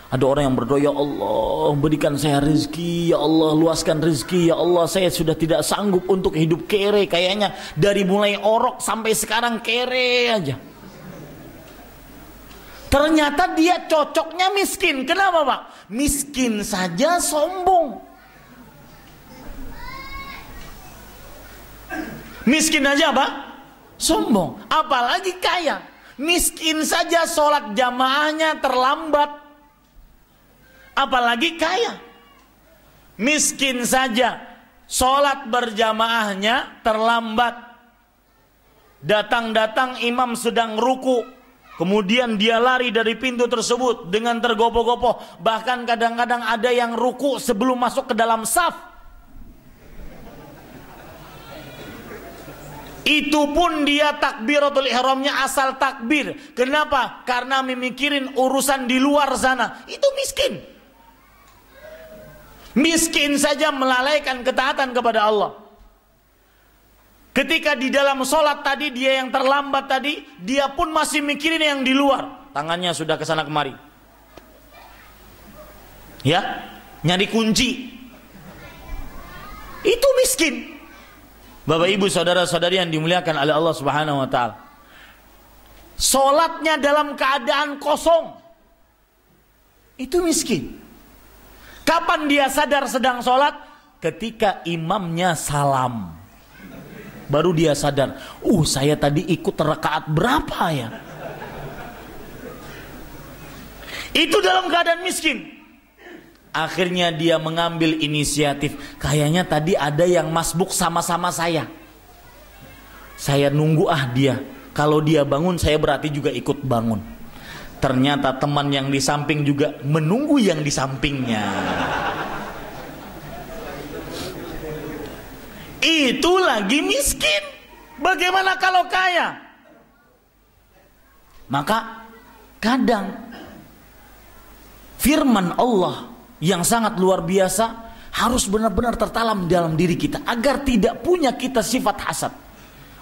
Ada orang yang berdoa, "Ya Allah, berikan saya rezeki, ya Allah, luaskan rezeki, ya Allah, saya sudah tidak sanggup untuk hidup kere, kayaknya dari mulai orok sampai sekarang kere aja." Ternyata dia cocoknya miskin. Kenapa, Pak? Miskin saja sombong. Miskin aja apa? Sombong. Apalagi kaya. Miskin saja sholat jamaahnya terlambat. Apalagi kaya. Miskin saja sholat berjamaahnya terlambat. Datang-datang imam sedang ruku, kemudian dia lari dari pintu tersebut dengan tergopoh-gopoh. Bahkan kadang-kadang ada yang ruku sebelum masuk ke dalam saf. Itu pun dia takbiratul ihramnya asal takbir. Kenapa? Karena memikirin urusan di luar sana. Itu miskin. Miskin saja melalaikan ketaatan kepada Allah. Ketika di dalam sholat tadi dia yang terlambat tadi, dia pun masih mikirin yang di luar. Tangannya sudah kesana kemari. Ya, nyari kunci. Itu miskin. Bapak ibu saudara-saudari yang dimuliakan oleh Allah Subhanahu wa taala. Sholatnya dalam keadaan kosong. Itu miskin. Kapan dia sadar sedang sholat? Ketika imamnya salam. Baru dia sadar, saya tadi ikut rakaat berapa ya? Itu dalam keadaan miskin. Akhirnya dia mengambil inisiatif. Kayaknya tadi ada yang masbuk sama-sama saya. Saya nunggu dia. Kalau dia bangun, saya berarti juga ikut bangun. Ternyata teman yang di samping juga menunggu yang di sampingnya. Itu lagi miskin. Bagaimana kalau kaya? Maka kadang firman Allah yang sangat luar biasa harus benar-benar tertanam dalam diri kita agar tidak punya kita sifat hasad.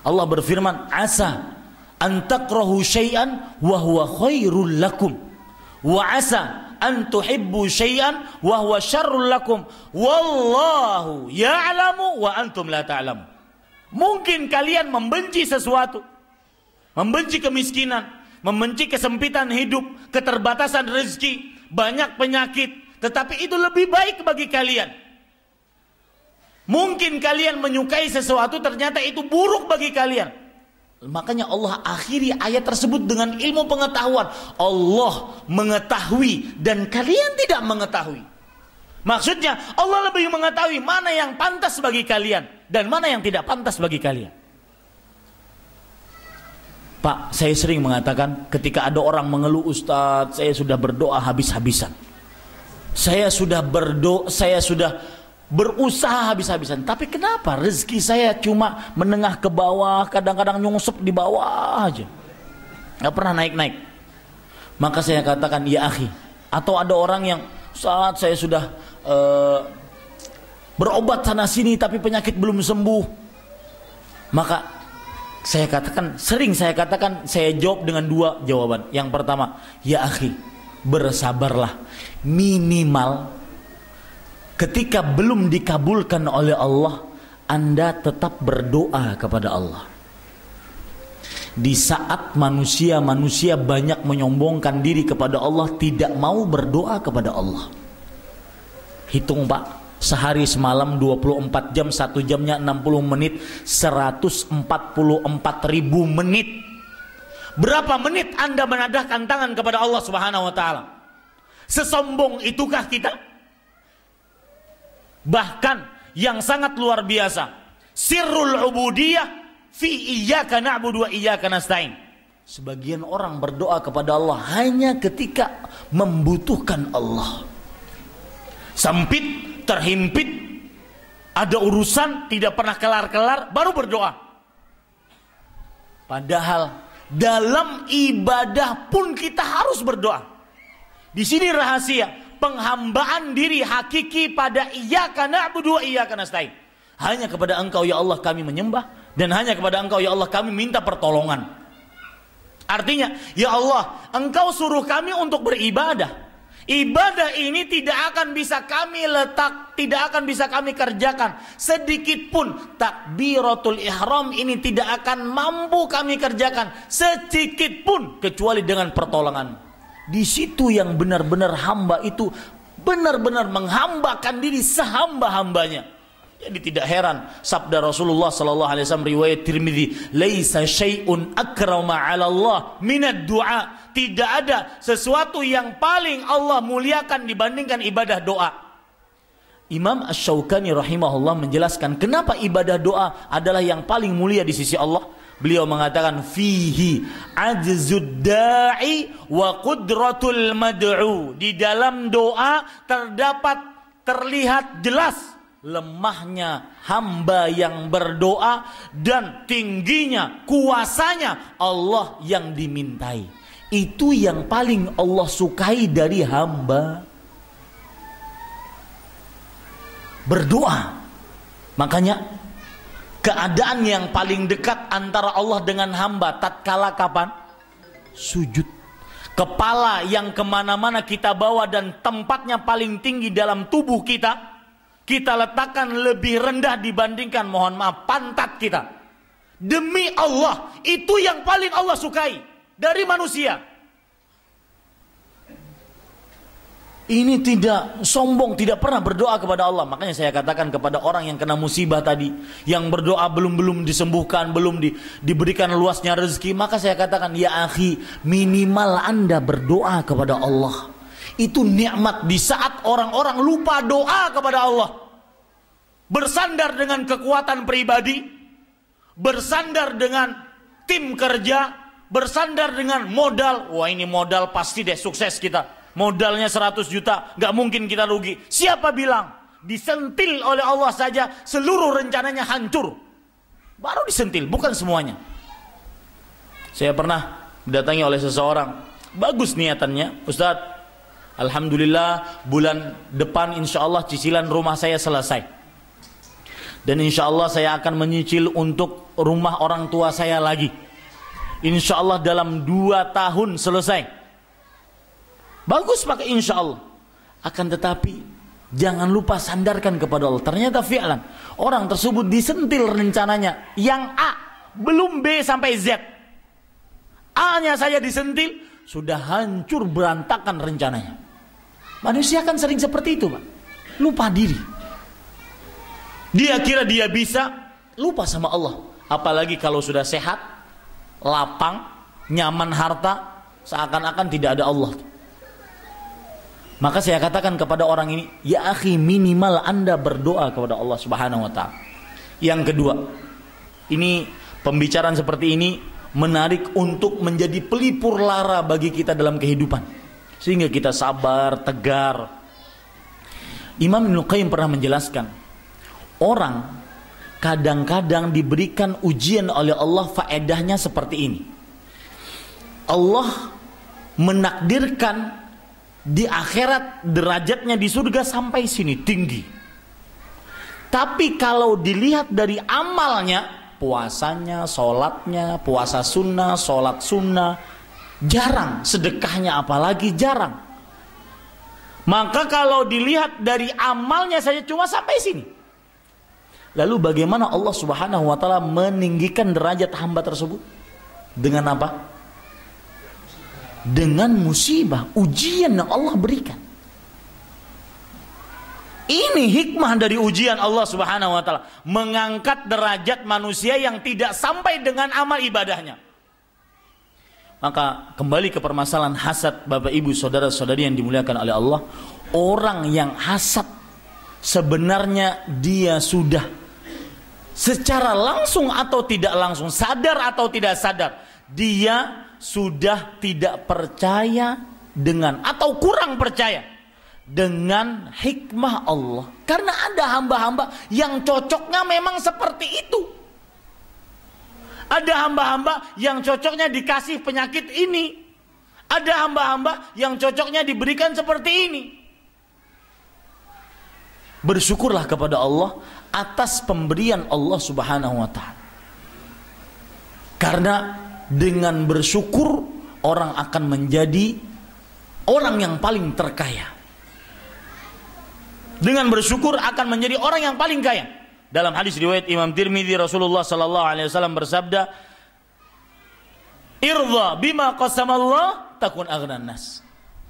Allah berfirman, "Asa an takrahu syai'an wa huwa khairul lakum wa asa an tuhibbu syai'an wa huwa syarrul lakum wallahu ya'lamu wa antum la ta'lamu." Mungkin kalian membenci sesuatu, membenci kemiskinan, membenci kesempitan hidup, keterbatasan rezeki, banyak penyakit, tetapi itu lebih baik bagi kalian. Mungkin kalian menyukai sesuatu, ternyata itu buruk bagi kalian. Makanya Allah akhiri ayat tersebut dengan ilmu pengetahuan. Allah mengetahui dan kalian tidak mengetahui. Maksudnya Allah lebih mengetahui mana yang pantas bagi kalian dan mana yang tidak pantas bagi kalian. Pak, saya sering mengatakan ketika ada orang mengeluh, Ustadz, saya sudah berdoa habis-habisan. Saya sudah berusaha habis-habisan. Tapi kenapa rezeki saya cuma menengah ke bawah, kadang-kadang nyungsep di bawah aja. Gak pernah naik-naik. Maka saya katakan, ya akhi. Atau ada orang yang saat saya sudah berobat sana sini tapi penyakit belum sembuh. Maka saya jawab dengan dua jawaban. Yang pertama, ya akhi, bersabarlah. Minimal ketika belum dikabulkan oleh Allah, Anda tetap berdoa kepada Allah. Di saat manusia banyak menyombongkan diri kepada Allah, tidak mau berdoa kepada Allah. Hitung Pak, sehari semalam 24 jam, 1 jamnya 60 menit, 144.000 menit. Berapa menit Anda menadahkan tangan kepada Allah Subhanahu wa taala? Sesombong itukah kita? Bahkan yang sangat luar biasa, sirrul ubudiyah fi iyyaka na'budu wa iyyaka nasta'in. Sebagian orang berdoa kepada Allah hanya ketika membutuhkan Allah. Sempit, terhimpit, ada urusan tidak pernah kelar-kelar, baru berdoa. Padahal dalam ibadah pun kita harus berdoa. Di sini rahasia penghambaan diri hakiki pada iyyaka na'budu wa iyyaka nasta'in. Hanya kepada Engkau ya Allah kami menyembah, dan hanya kepada Engkau ya Allah kami minta pertolongan. Artinya, ya Allah, Engkau suruh kami untuk beribadah. Ibadah ini tidak akan bisa kami tidak akan bisa kami kerjakan sedikit pun. Takbiratul ihram ini tidak akan mampu kami kerjakan sedikit pun kecuali dengan pertolongan. Di situ yang benar-benar hamba itu benar-benar menghambakan diri sehamba-hambanya. Jadi tidak heran sabda Rasulullah sallallahu alaihi wasallam riwayat Tirmidzi, "Laisa syai'un akrama 'ala Allah minad du'a." Tidak ada sesuatu yang paling Allah muliakan dibandingkan ibadah doa. Imam Asy-Syaukani rahimahullah menjelaskan kenapa ibadah doa adalah yang paling mulia di sisi Allah. Beliau mengatakan fihi ajzud da'i wa qudratul mad'u. Di dalam doa terlihat jelas lemahnya hamba yang berdoa dan tingginya kuasanya Allah yang dimintai. Itu yang paling Allah sukai dari hamba. Berdoa. Makanya keadaan yang paling dekat antara Allah dengan hamba tatkala kapan? Sujud. Kepala yang kemana-mana kita bawa dan tempatnya paling tinggi dalam tubuh kita, kita letakkan lebih rendah dibandingkan, mohon maaf, pantat kita. Demi Allah, itu yang paling Allah sukai dari manusia. Ini tidak sombong, tidak pernah berdoa kepada Allah. Makanya saya katakan kepada orang yang kena musibah tadi, yang berdoa belum disembuhkan, belum diberikan luasnya rezeki, maka saya katakan, ya akhi, minimal Anda berdoa kepada Allah. Itu nikmat di saat orang-orang lupa doa kepada Allah. Bersandar dengan kekuatan pribadi, bersandar dengan tim kerja, bersandar dengan modal. Wah, ini modal pasti deh sukses kita. Modalnya 100 juta, gak mungkin kita rugi. Siapa bilang? Disentil oleh Allah saja seluruh rencananya hancur. Baru disentil, bukan semuanya. Saya pernah didatangi oleh seseorang, bagus niatannya, Ustadz, alhamdulillah bulan depan insya Allah cicilan rumah saya selesai. Dan insya Allah saya akan menyicil untuk rumah orang tua saya lagi. Insya Allah dalam 2 tahun selesai. Bagus pakai insya Allah. Akan tetapi jangan lupa sandarkan kepada Allah. Ternyata fi'lan orang tersebut disentil rencananya. Yang A belum B sampai Z. A-nya saja disentil, sudah hancur berantakan rencananya. Manusia kan sering seperti itu, Pak. Lupa diri. Dia kira dia bisa, lupa sama Allah. Apalagi kalau sudah sehat, lapang, nyaman harta, seakan-akan tidak ada Allah. Maka saya katakan kepada orang ini, ya akhi, minimal Anda berdoa kepada Allah Subhanahu wa taala. Yang kedua, ini pembicaraan seperti ini menarik untuk menjadi pelipur lara bagi kita dalam kehidupan, sehingga kita sabar, tegar. Imam Ibnu Qayyim pernah menjelaskan, orang kadang-kadang diberikan ujian oleh Allah, faedahnya seperti ini. Allah menakdirkan di akhirat derajatnya di surga sampai sini, tinggi. Tapi kalau dilihat dari amalnya, puasanya, sholatnya, puasa sunnah, sholat sunnah, jarang. Sedekahnya apalagi jarang. Maka kalau dilihat dari amalnya saja cuma sampai sini. Lalu bagaimana Allah Subhanahu wa taala meninggikan derajat hamba tersebut? Dengan apa? Dengan musibah, ujian yang Allah berikan. Ini hikmah dari ujian Allah Subhanahu wa taala, mengangkat derajat manusia yang tidak sampai dengan amal ibadahnya. Maka kembali ke permasalahan hasad, Bapak Ibu saudara-saudari yang dimuliakan oleh Allah. Orang yang hasad sebenarnya dia sudah secara langsung atau tidak langsung, sadar atau tidak sadar, dia sudah tidak percaya dengan atau kurang percaya dengan hikmah Allah. Karena ada hamba-hamba yang cocoknya memang seperti itu. Ada hamba-hamba yang cocoknya dikasih penyakit ini. Ada hamba-hamba yang cocoknya diberikan seperti ini. Bersyukurlah kepada Allah atas pemberian Allah Subhanahu wa taala. Karena dengan bersyukur orang akan menjadi orang yang paling terkaya. Dengan bersyukur akan menjadi orang yang paling kaya. Dalam hadis riwayat Imam Tirmidzi, Rasulullah sallallahu alaihi wasallam bersabda, "Irdha bima qasamallah takun aghnan nas."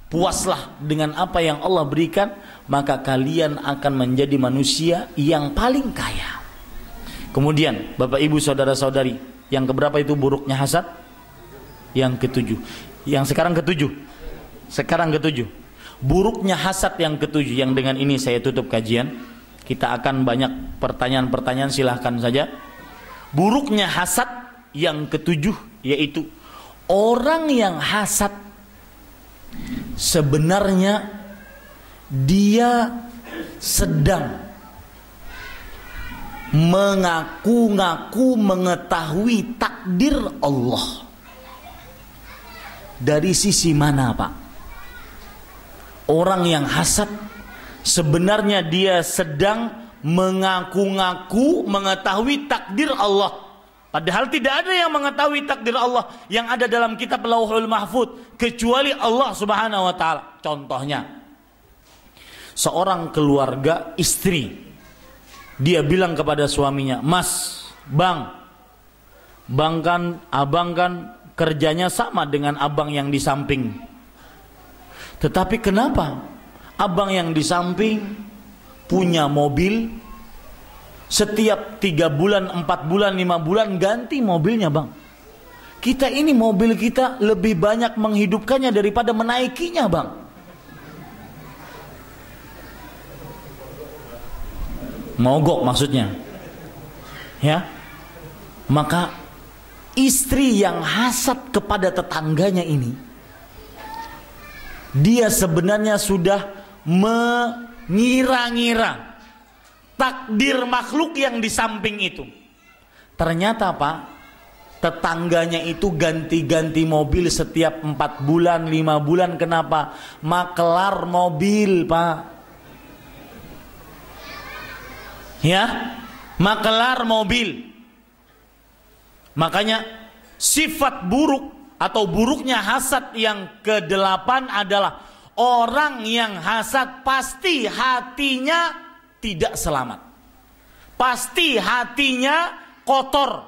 Puaslah dengan apa yang Allah berikan, maka kalian akan menjadi manusia yang paling kaya. Kemudian, Bapak Ibu saudara-saudari, yang keberapa itu buruknya hasad? Yang ketujuh. Yang sekarang ketujuh. Sekarang ketujuh. Buruknya hasad yang ketujuh. Yang dengan ini saya tutup kajian. Kita akan banyak pertanyaan-pertanyaan, silahkan saja. Buruknya hasad yang ketujuh, yaitu orang yang hasad sebenarnya dia sedang mengaku-ngaku mengetahui takdir Allah. Dari sisi mana, Pak? Orang yang hasad sebenarnya dia sedang mengaku-ngaku mengetahui takdir Allah. Padahal tidak ada yang mengetahui takdir Allah yang ada dalam kitab Lauhul Mahfuz kecuali Allah Subhanahu wa taala. Contohnya, seorang keluarga istri, dia bilang kepada suaminya, "Mas, Bang kan, abang kan kerjanya sama dengan abang yang di samping. Tetapi kenapa abang yang di samping punya mobil, setiap 3 bulan, 4 bulan, 5 bulan ganti mobilnya, Bang. Kita ini mobil kita lebih banyak menghidupkannya daripada menaikinya, Bang." Mogok maksudnya. Ya. Maka istri yang hasad kepada tetangganya ini, dia sebenarnya sudah mengira-ngira takdir makhluk yang di samping itu. Ternyata, Pak, tetangganya itu ganti-ganti mobil setiap 4 bulan, 5 bulan. Kenapa? Makelar mobil, Pak. Ya, makelar mobil. Makanya sifat buruk atau buruknya hasad yang ke-8 adalah orang yang hasad pasti hatinya tidak selamat. Pasti hatinya kotor.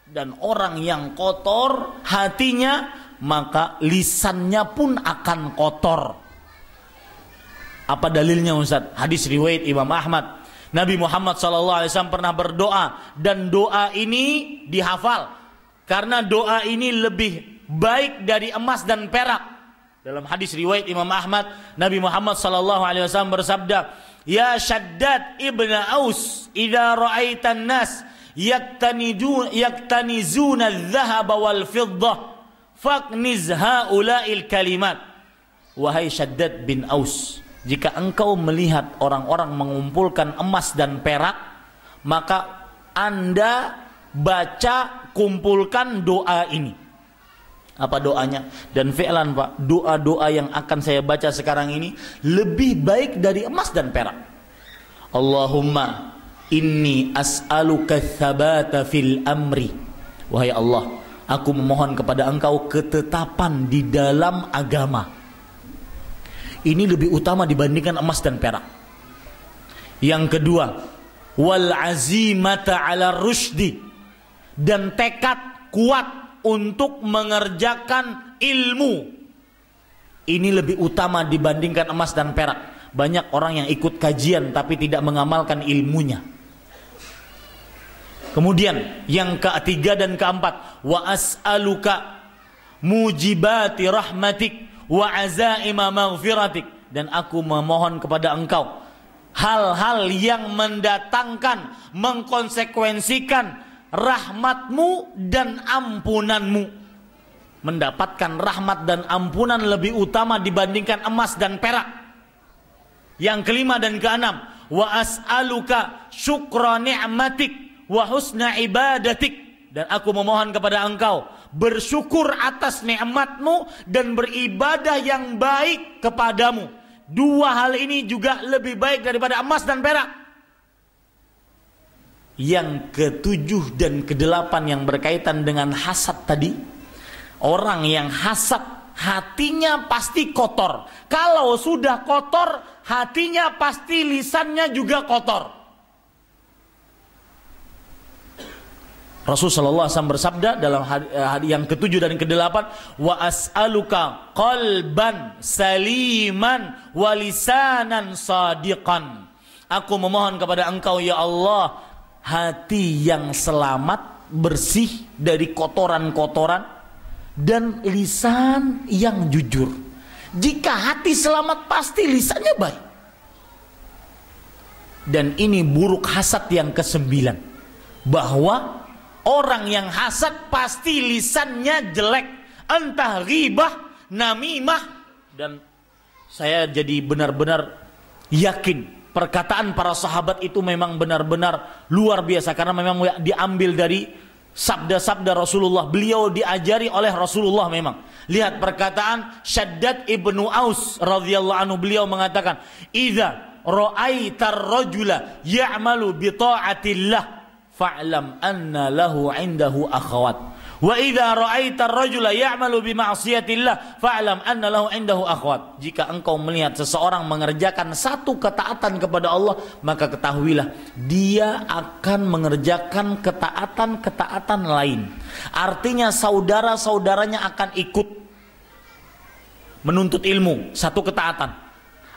Dan orang yang kotor hatinya, maka lisannya pun akan kotor. Apa dalilnya, Ustaz? Hadis riwayat Imam Ahmad Nabi Muhammad SAW pernah berdoa dan doa ini dihafal karena doa ini lebih baik dari emas dan perak. Dalam hadis riwayat Imam Ahmad, Nabi Muhammad SAW bersabda, "Ya Shaddad ibn Aus, idza ra'aitan nas yaktanizuna adh-dhahaba wal fiddah, faqniz haula'il kalimat." Wahai Shaddad bin Aus, jika engkau melihat orang-orang mengumpulkan emas dan perak, maka Anda baca, kumpulkan doa ini. Apa doanya? Dan fi'lan, Pak, doa-doa yang akan saya baca sekarang ini lebih baik dari emas dan perak. Allahumma inni as'aluka tsabata fil amri. Wahai Allah, aku memohon kepada engkau ketetapan di dalam agama. Ini lebih utama dibandingkan emas dan perak. Yang kedua, wal azimata ala rusydi, dan tekad kuat untuk mengerjakan ilmu. Ini lebih utama dibandingkan emas dan perak. Banyak orang yang ikut kajian tapi tidak mengamalkan ilmunya. Kemudian yang ketiga dan keempat, wa as'aluka mujibati rahmatik wa azaima maghfiratik, dan aku memohon kepada engkau hal-hal yang mendatangkan, mengkonsekuensikan rahmatmu dan ampunanmu. Mendapatkan rahmat dan ampunan lebih utama dibandingkan emas dan perak. Yang kelima dan keenam, wa as'aluka syukra ni'matik wa husna ibadatik, dan aku memohon kepada engkau bersyukur atas nikmatmu dan beribadah yang baik kepadamu. Dua hal ini juga lebih baik daripada emas dan perak. Yang ketujuh dan kedelapan yang berkaitan dengan hasad tadi, orang yang hasad hatinya pasti kotor. Kalau sudah kotor, hatinya pasti lisannya juga kotor. Rasulullah SAW bersabda dalam hadis yang ketujuh dan kedelapan, wa as'aluka qalban saliman wa lisanan sadiqan. Aku memohon kepada engkau ya Allah hati yang selamat, bersih dari kotoran-kotoran, dan lisan yang jujur. Jika hati selamat pasti lisannya baik. Dan ini buruk hasad yang ke-9, bahwa orang yang hasad pasti lisannya jelek, entah ghibah, namimah. Dan saya jadi benar-benar yakin perkataan para sahabat itu memang benar-benar luar biasa, karena memang diambil dari sabda-sabda Rasulullah. Beliau diajari oleh Rasulullah memang. Lihat perkataan Shaddad ibnu Aus radhiyallahu anhu, beliau mengatakan, "Idza ra'aitar rajula ya'malu bi ta'atillah fa'lam anna lahu 'indahu akhawat. Wa idza ra'aitar rajula ya'malu bi ma'siyatillah fa'lam anna lahu 'indahu akhwat." Jika engkau melihat seseorang mengerjakan satu ketaatan kepada Allah, maka ketahuilah dia akan mengerjakan ketaatan-ketaatan lain. Artinya saudara-saudaranya akan ikut menuntut ilmu, satu ketaatan.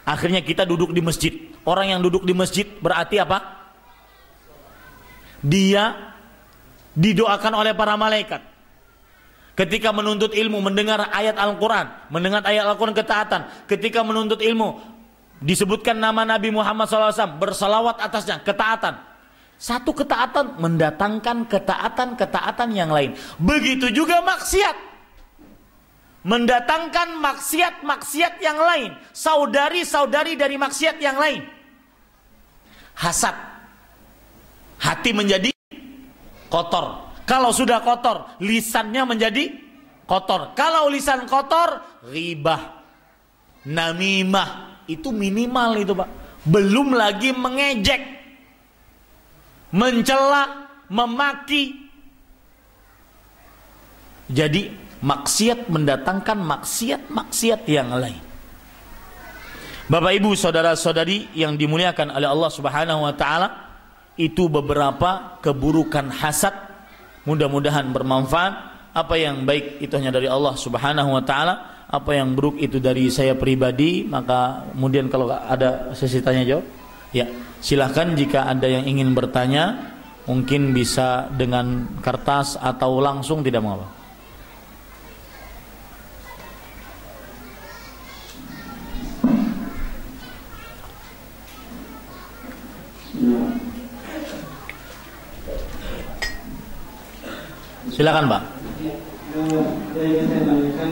Akhirnya kita duduk di masjid. Orang yang duduk di masjid berarti apa? Dia didoakan oleh para malaikat. Ketika menuntut ilmu, mendengar ayat Al-Quran, mendengar ayat Al-Quran ketaatan. Ketika menuntut ilmu, disebutkan nama Nabi Muhammad SAW, bersalawat atasnya, ketaatan. Satu ketaatan mendatangkan ketaatan-ketaatan yang lain. Begitu juga maksiat, mendatangkan maksiat-maksiat yang lain, saudari-saudari dari maksiat yang lain. Hasad, hati menjadi kotor. Kalau sudah kotor, lisannya menjadi kotor. Kalau lisan kotor, ghibah, namimah, itu minimal itu Pak. Belum lagi mengejek, mencela, memaki. Jadi maksiat mendatangkan maksiat-maksiat yang lain. Bapak Ibu, saudara-saudari yang dimuliakan oleh Allah Subhanahu wa taala, itu beberapa keburukan hasad. Mudah-mudahan bermanfaat. Apa yang baik itu hanya dari Allah Subhanahu wa taala, apa yang buruk itu dari saya pribadi. Maka kemudian kalau ada sesi tanya jawab, Ya, silahkan jika ada yang ingin bertanya, mungkin bisa dengan kertas atau langsung, tidak mengapa. Silakan, Pak. Saya tanyakan,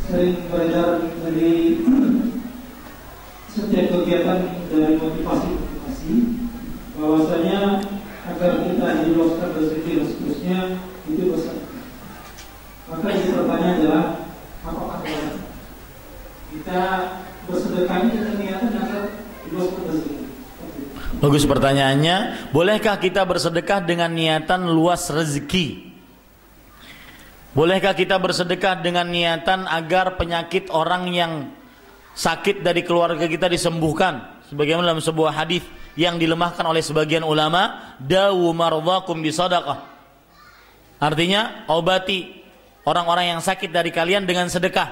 sering beredar dari setiap kegiatan dari motivasi bahwasanya agar kita diluaskan rezeki dan seterusnya itu besar. Maka yang pertanyaan adalah, apakah kita bersedekah ini dengan niatan agar diluaskan rezeki? Bagus pertanyaannya. Bolehkah kita bersedekah dengan niatan luas rezeki? Bolehkah kita bersedekah dengan niatan agar penyakit orang yang sakit dari keluarga kita disembuhkan? Sebagaimana dalam sebuah hadis yang dilemahkan oleh sebagian ulama, dawu mardhakum bisadaqah. Artinya, obati orang-orang yang sakit dari kalian dengan sedekah.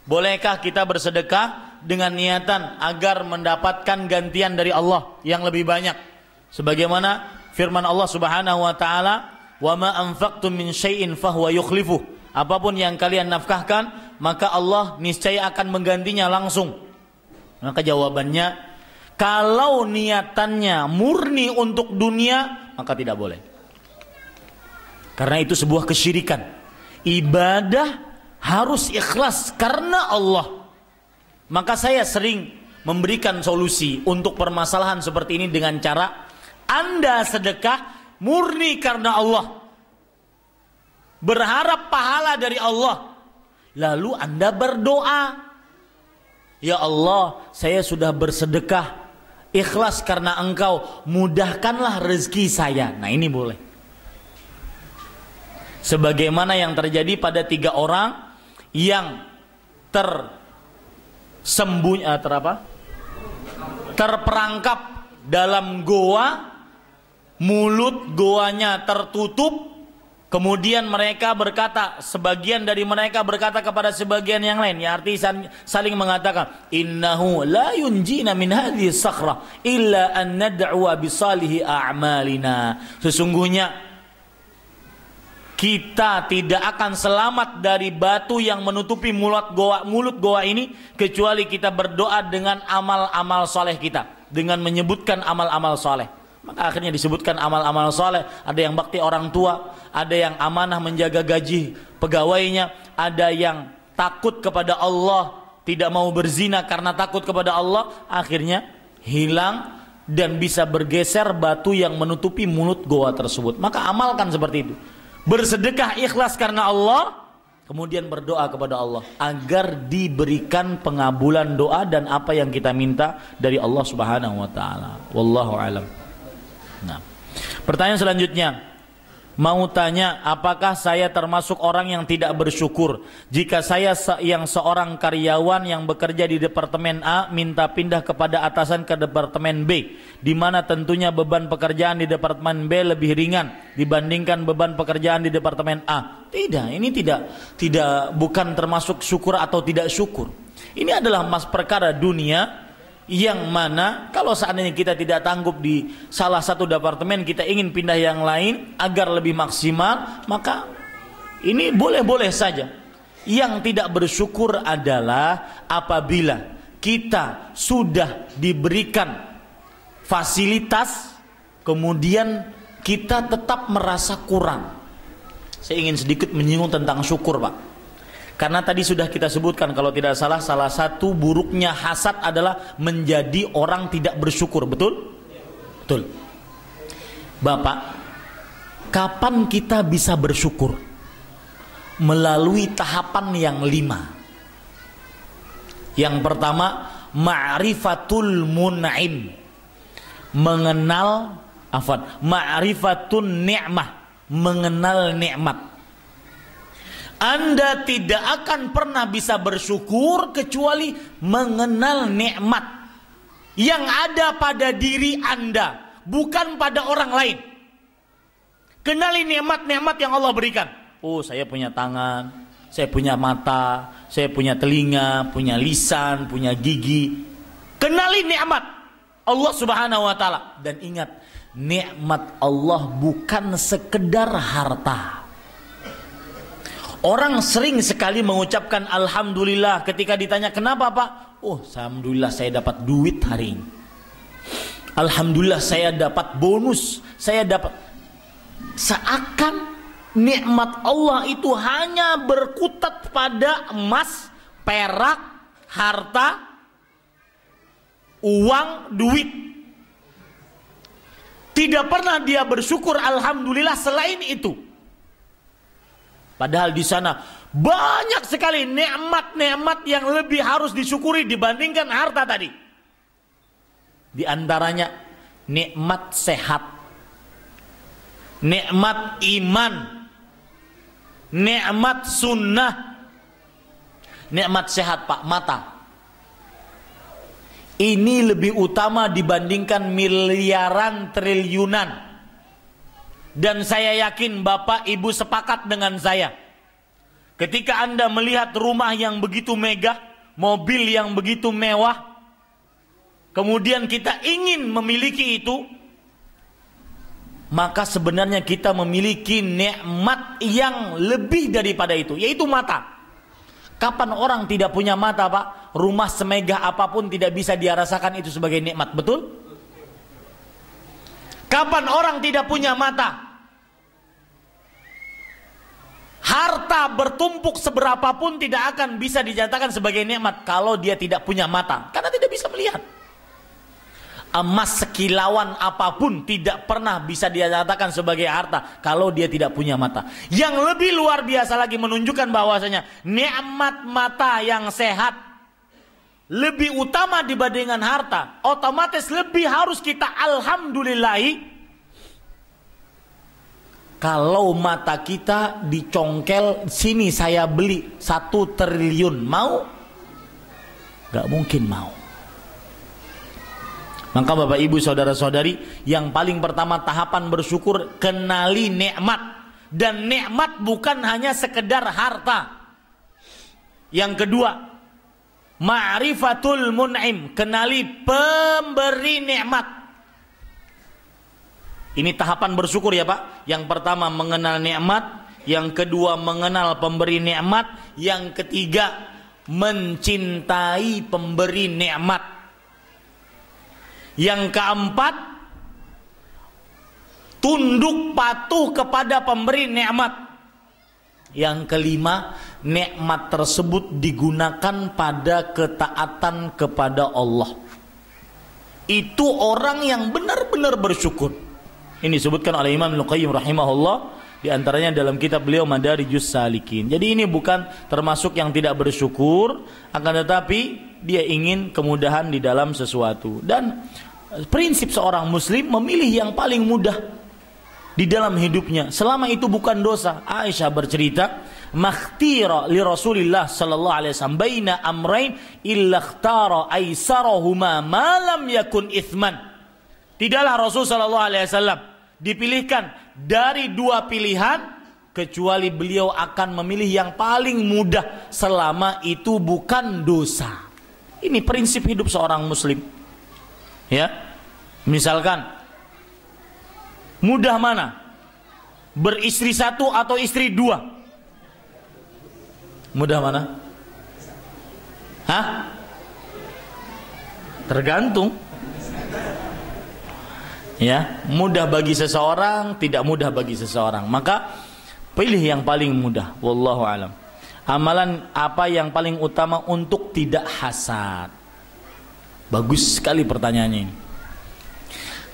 Bolehkah kita bersedekah dengan niatan agar mendapatkan gantian dari Allah yang lebih banyak? Sebagaimana firman Allah Subhanahu wa taala, "Wa ma anfaqtum min syai'in fahuwa yukhlifuh." Apapun yang kalian nafkahkan, maka Allah niscaya akan menggantinya langsung. Maka jawabannya, kalau niatannya murni untuk dunia, maka tidak boleh. Karena itu sebuah kesyirikan. Ibadah harus ikhlas karena Allah. Maka saya sering memberikan solusi untuk permasalahan seperti ini dengan cara Anda sedekah murni karena Allah, berharap pahala dari Allah, lalu Anda berdoa, ya Allah, saya sudah bersedekah ikhlas karena Engkau, mudahkanlah rezeki saya. Nah, ini boleh. Sebagaimana yang terjadi pada 3 orang yang terperangkap dalam goa, mulut goanya tertutup, kemudian mereka berkata, sebagian dari mereka berkata kepada sebagian yang lain, ya artinya saling mengatakan, innahu la yunjina min hadhihi sakhra illa an nad'u bi salihi a'malina. Sesungguhnya kita tidak akan selamat dari batu yang menutupi mulut goa ini kecuali kita berdoa dengan amal-amal soleh kita, dengan menyebutkan amal-amal soleh. Maka akhirnya disebutkan amal-amal soleh. Ada yang bakti orang tua, ada yang amanah menjaga gaji pegawainya, ada yang takut kepada Allah, tidak mau berzina karena takut kepada Allah. Akhirnya hilang dan bisa bergeser batu yang menutupi mulut goa tersebut. Maka amalkan seperti itu. Bersedekah ikhlas karena Allah, kemudian berdoa kepada Allah agar diberikan pengabulan doa dan apa yang kita minta dari Allah Subhanahu wa taala. Wallahu alam. Nah, pertanyaan selanjutnya, mau tanya, apakah saya termasuk orang yang tidak bersyukur jika saya yang seorang karyawan yang bekerja di departemen A minta pindah kepada atasan ke departemen B, di mana tentunya beban pekerjaan di departemen B lebih ringan dibandingkan beban pekerjaan di departemen A? Tidak, ini bukan termasuk syukur atau tidak syukur. Ini adalah perkara dunia yang mana kalau seandainya kita tidak tanggup di salah satu departemen, kita ingin pindah yang lain agar lebih maksimal, maka ini boleh-boleh saja. Yang tidak bersyukur adalah apabila kita sudah diberikan fasilitas, kemudian kita tetap merasa kurang. Saya ingin sedikit menyinggung tentang syukur, Pak. Karena tadi sudah kita sebutkan, kalau tidak salah satu buruknya hasad adalah menjadi orang tidak bersyukur. Betul? Betul. Bapak, kapan kita bisa bersyukur? Melalui tahapan yang 5. Yang pertama, ma'rifatul mun'im. Ma'rifatun ni'mah. Mengenal nikmat. Anda tidak akan pernah bisa bersyukur kecuali mengenal nikmat yang ada pada diri Anda, bukan pada orang lain. Kenali nikmat-nikmat yang Allah berikan. Oh, saya punya tangan, Saya punya mata, saya punya telinga, punya lisan, punya gigi. Kenali nikmat Allah Subhanahu wa taala dan ingat, nikmat Allah bukan sekedar harta. Orang sering sekali mengucapkan alhamdulillah ketika ditanya kenapa Pak? Oh, alhamdulillah saya dapat duit hari ini. Alhamdulillah saya dapat bonus, saya dapat. Seakan nikmat Allah itu hanya berkutat pada emas, perak, harta, uang, duit. Tidak pernah dia bersyukur alhamdulillah selain itu. Padahal di sana banyak sekali nikmat-nikmat yang lebih harus disyukuri dibandingkan harta tadi. Di antaranya nikmat sehat, nikmat iman, nikmat sunnah. Nikmat sehat Pak, mata. Ini lebih utama dibandingkan miliaran triliunan. Dan saya yakin Bapak Ibu sepakat dengan saya. Ketika Anda melihat rumah yang begitu megah, mobil yang begitu mewah, kemudian kita ingin memiliki itu, maka sebenarnya kita memiliki nikmat yang lebih daripada itu, yaitu mata. Kapan orang tidak punya mata Pak? Rumah semegah apapun tidak bisa dia rasakan itu sebagai nikmat, betul? Kapan orang tidak punya mata? Harta bertumpuk seberapapun tidak akan bisa dinyatakan sebagai nikmat kalau dia tidak punya mata, karena tidak bisa melihat. Emas sekilauan apapun tidak pernah bisa dinyatakan sebagai harta kalau dia tidak punya mata. Yang lebih luar biasa lagi menunjukkan bahwasanya nikmat mata yang sehat lebih utama dibandingkan harta. Otomatis lebih harus kita alhamdulillahi kalau mata kita dicongkel, sini saya beli 1 triliun, mau? Gak mungkin mau. Maka Bapak Ibu saudara-saudari, yang paling pertama tahapan bersyukur, kenali nikmat. Dan nikmat bukan hanya sekedar harta. Yang kedua, ma'rifatul mun'im, kenali pemberi nikmat. Ini tahapan bersyukur ya Pak. Yang pertama mengenal nikmat, yang kedua mengenal pemberi nikmat, yang ketiga mencintai pemberi nikmat, yang keempat tunduk patuh kepada pemberi nikmat, yang kelima nikmat tersebut digunakan pada ketaatan kepada Allah. Itu orang yang benar-benar bersyukur. Ini disebutkan oleh Imam Ibnu Qayyim rahimahullah, di antaranya dalam kitab beliau Madarijus Salikin. Jadi ini bukan termasuk yang tidak bersyukur, akan tetapi dia ingin kemudahan di dalam sesuatu. Dan prinsip seorang muslim memilih yang paling mudah di dalam hidupnya, selama itu bukan dosa. Aisyah bercerita, "Makhtira li Rasulillah sallallahu alaihi wasallam baina amrain illa ikhtara aisarahuma ma lam yakun itsman." Tidaklah Rasul sallallahu alaihi wasallam dipilihkan dari 2 pilihan kecuali beliau akan memilih yang paling mudah selama itu bukan dosa. Ini prinsip hidup seorang muslim. Ya. Misalkan mudah mana? Beristri 1 atau istri 2? Mudah mana? Hah? Tergantung. Ya, mudah bagi seseorang, tidak mudah bagi seseorang. Maka pilih yang paling mudah. Wallahu alam. Amalan apa yang paling utama untuk tidak hasad? Bagus sekali pertanyaannya ini.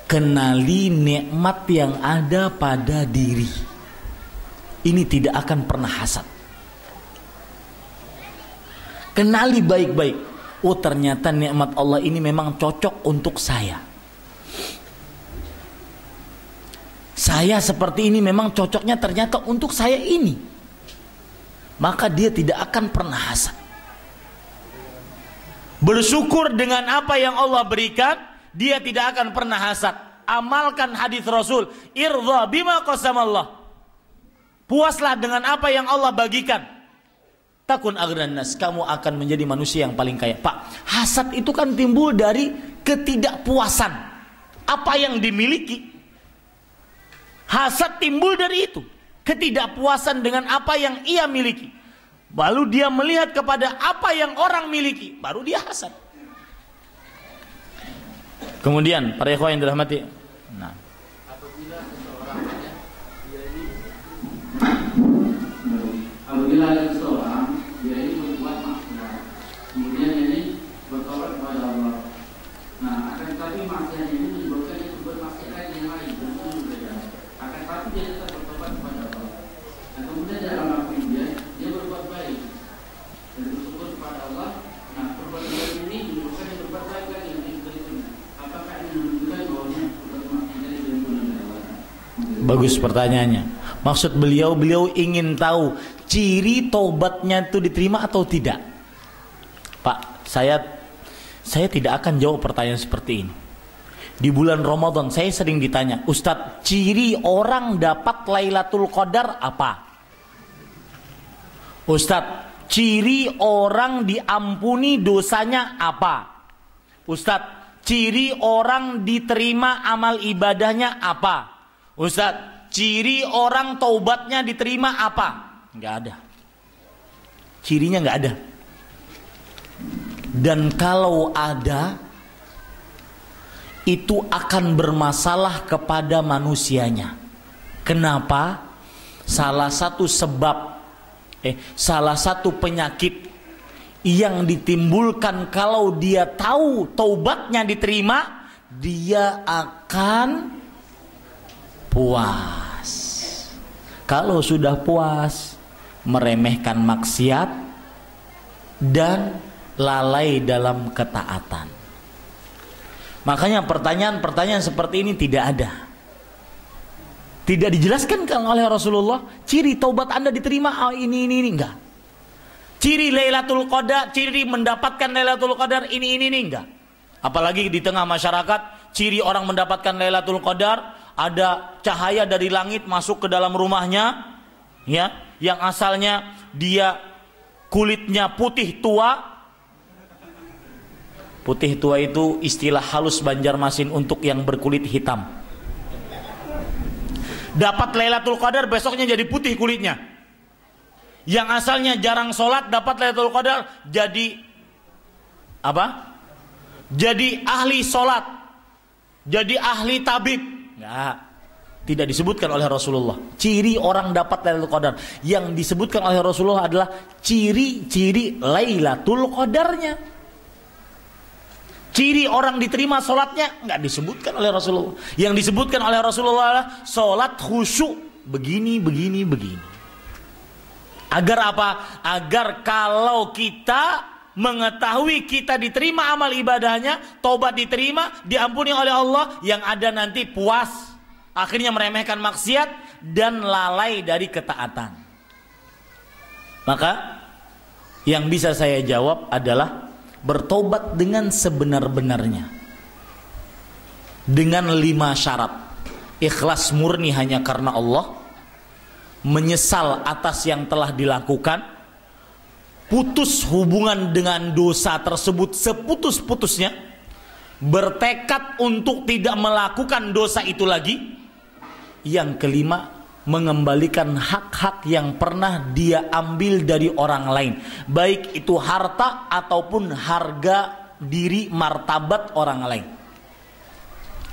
Kenali nikmat yang ada pada diri. Ini tidak akan pernah hasad. Kenali baik-baik. Oh, ternyata nikmat Allah ini memang cocok untuk saya. Saya seperti ini memang cocoknya ternyata untuk saya ini. Maka dia tidak akan pernah hasad. Bersyukur dengan apa yang Allah berikan, dia tidak akan pernah hasad. Amalkan hadis Rasul, irdha bima qasamallah. Puaslah dengan apa yang Allah bagikan. takun aghnan nas, kamu akan menjadi manusia yang paling kaya. Pak, hasad itu kan timbul dari ketidakpuasan apa yang dimiliki. Hasad timbul dari itu, ketidakpuasan dengan apa yang ia miliki. Lalu dia melihat kepada apa yang orang miliki, baru dia hasad. Kemudian para ikhwan yang dirahmati, apabila ada seseorang dia ini berbuat maksiat, kemudian ini bertobat kepada Allah. Nah, akan tetapi maksiat ini menyebabkan dia berbuat maksiat yang lain dan itu berbeda. Akan tetapi dia tetap bertobat kepada Allah. Dan kemudian dalam waktu dia berbuat baik dan bersyukur kepada Allah. Nah, perbuatan baik ini menyebabkan dia berbuat baik lagi yang berikutnya. Apakah ini menunjukkan bahwa dia berbuat maksiat yang diampuni oleh Allah? Bagus pertanyaannya. Maksud beliau ingin tahu ciri taubatnya itu diterima atau tidak. Pak, saya tidak akan jawab pertanyaan seperti ini. Di bulan Ramadan saya sering ditanya, Ustadz, ciri orang dapat Lailatul Qadar apa? Ustadz, ciri orang diampuni dosanya apa? Ustadz, ciri orang diterima amal ibadahnya apa? Ustadz, ciri orang taubatnya diterima apa? Nggak ada. Cirinya nggak ada. Dan kalau ada, itu akan bermasalah kepada manusianya. Kenapa? Salah satu penyakit yang ditimbulkan kalau dia tahu taubatnya diterima, dia akan puas. Kalau sudah puas, meremehkan maksiat dan lalai dalam ketaatan. Makanya pertanyaan-pertanyaan seperti ini tidak ada. Tidak dijelaskan kan oleh Rasulullah, ciri taubat Anda diterima ini enggak. Ciri Lailatul Qadar, ciri mendapatkan Lailatul Qadar ini enggak. Apalagi di tengah masyarakat, ciri orang mendapatkan Lailatul Qadar, ada cahaya dari langit masuk ke dalam rumahnya, ya, yang asalnya dia kulitnya putih tua. Putih tua itu istilah halus Banjarmasin untuk yang berkulit hitam. Dapat Lailatul Qadar, besoknya jadi putih kulitnya. Yang asalnya jarang sholat dapat Lailatul Qadar, jadi apa? Jadi ahli sholat, jadi ahli tabib. Enggak, tidak disebutkan oleh Rasulullah. Ciri orang dapat Lailatul Qadar yang disebutkan oleh Rasulullah adalah ciri-ciri Lailatul Qadarnya. Ciri orang diterima sholatnya nggak disebutkan oleh Rasulullah. Yang disebutkan oleh Rasulullah adalah sholat khusyuk begini. Agar apa? Agar kalau kita mengetahui kita diterima amal ibadahnya, taubat diterima, diampuni oleh Allah, yang ada nanti puas, akhirnya meremehkan maksiat dan lalai dari ketaatan. Maka yang bisa saya jawab adalah bertobat dengan sebenar-benarnya, dengan 5 syarat. Ikhlas murni hanya karena Allah, menyesal atas yang telah dilakukan, putus hubungan dengan dosa tersebut seputus-putusnya, bertekad untuk tidak melakukan dosa itu lagi. Yang kelima, mengembalikan hak-hak yang pernah dia ambil dari orang lain, baik itu harta ataupun harga diri, martabat orang lain.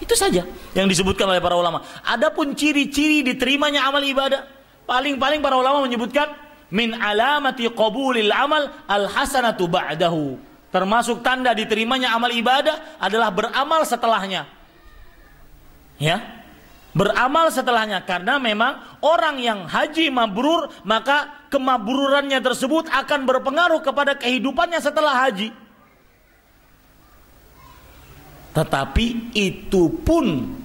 Itu saja yang disebutkan oleh para ulama. Adapun ciri-ciri diterimanya amal ibadah, paling-paling para ulama menyebutkan min alamati qabulil amal al-hasanatu ba'dahu. Termasuk tanda diterimanya amal ibadah adalah beramal setelahnya. Ya, beramal setelahnya, karena memang orang yang haji mabrur, maka kemabrurannya tersebut akan berpengaruh kepada kehidupannya setelah haji. Tetapi itu pun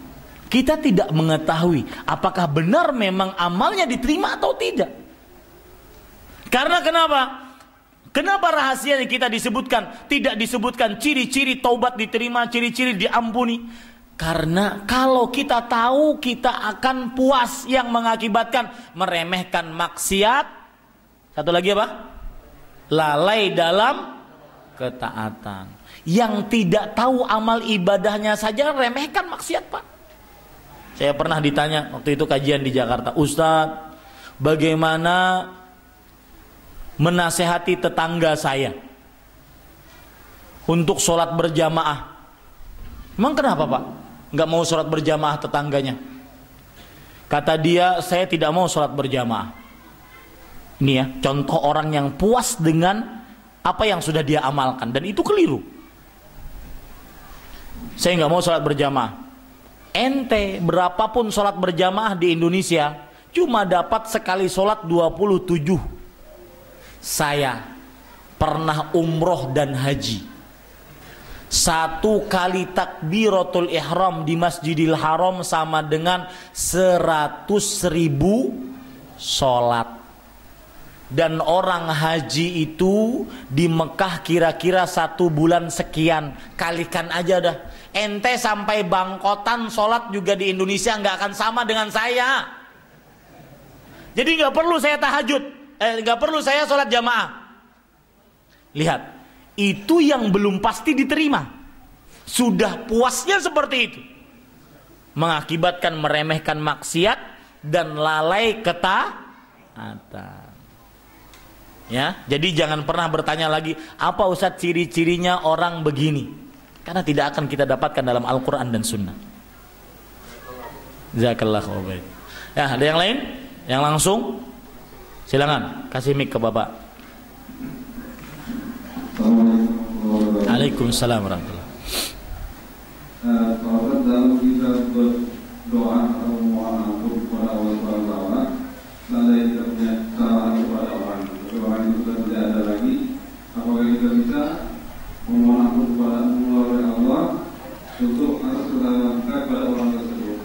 kita tidak mengetahui apakah benar memang amalnya diterima atau tidak. Karena kenapa? Kenapa rahasianya kita disebutkan, tidak disebutkan ciri-ciri taubat diterima, ciri-ciri diampuni? Karena kalau kita tahu, kita akan puas, yang mengakibatkan meremehkan maksiat. Satu lagi apa? lalai dalam ketaatan. Yang tidak tahu amal ibadahnya saja remehkan maksiat, Pak. Saya pernah ditanya waktu itu kajian di Jakarta, Ustadz, bagaimana menasehati tetangga saya untuk sholat berjamaah? Emang kenapa, Pak? Nggak mau sholat berjamaah tetangganya? Kata dia, saya tidak mau sholat berjamaah. Ini ya, contoh orang yang puas dengan apa yang sudah dia amalkan, dan itu keliru. Saya nggak mau sholat berjamaah. Ente berapapun sholat berjamaah di Indonesia cuma dapat sekali sholat 27. Saya pernah umroh dan haji. 1 kali takbiratul ihram di Masjidil Haram sama dengan 100.000 sholat. Dan orang haji itu di Mekah kira-kira 1 bulan sekian. Kalikan aja dah. Ente sampai bangkotan sholat juga di Indonesia nggak akan sama dengan saya. Jadi nggak perlu saya tahajud, nggak perlu saya sholat jamaah. Lihat, itu yang belum pasti diterima. Sudah puasnya seperti itu, mengakibatkan meremehkan maksiat dan lalai ketaatan. Ya, jadi jangan pernah bertanya lagi, apa Ustadz ciri-cirinya orang begini? Karena tidak akan kita dapatkan dalam Al-Quran dan Sunnah. Jazakallahu khairan. Ya, ada yang lain? Yang langsung? Silakan, kasih mic ke Bapak. Waalaikumsalam warahmatullahi wabarakatuh. Kalau dalam kita berdoa atau memohon ampun kepada Allah SWT, ada yang tidak punya kesalahan kepada orang itu sudah tidak ada lagi, apakah kita bisa memohon ampun kepada Allah untuk atas kesalahan kepada orang tersebut?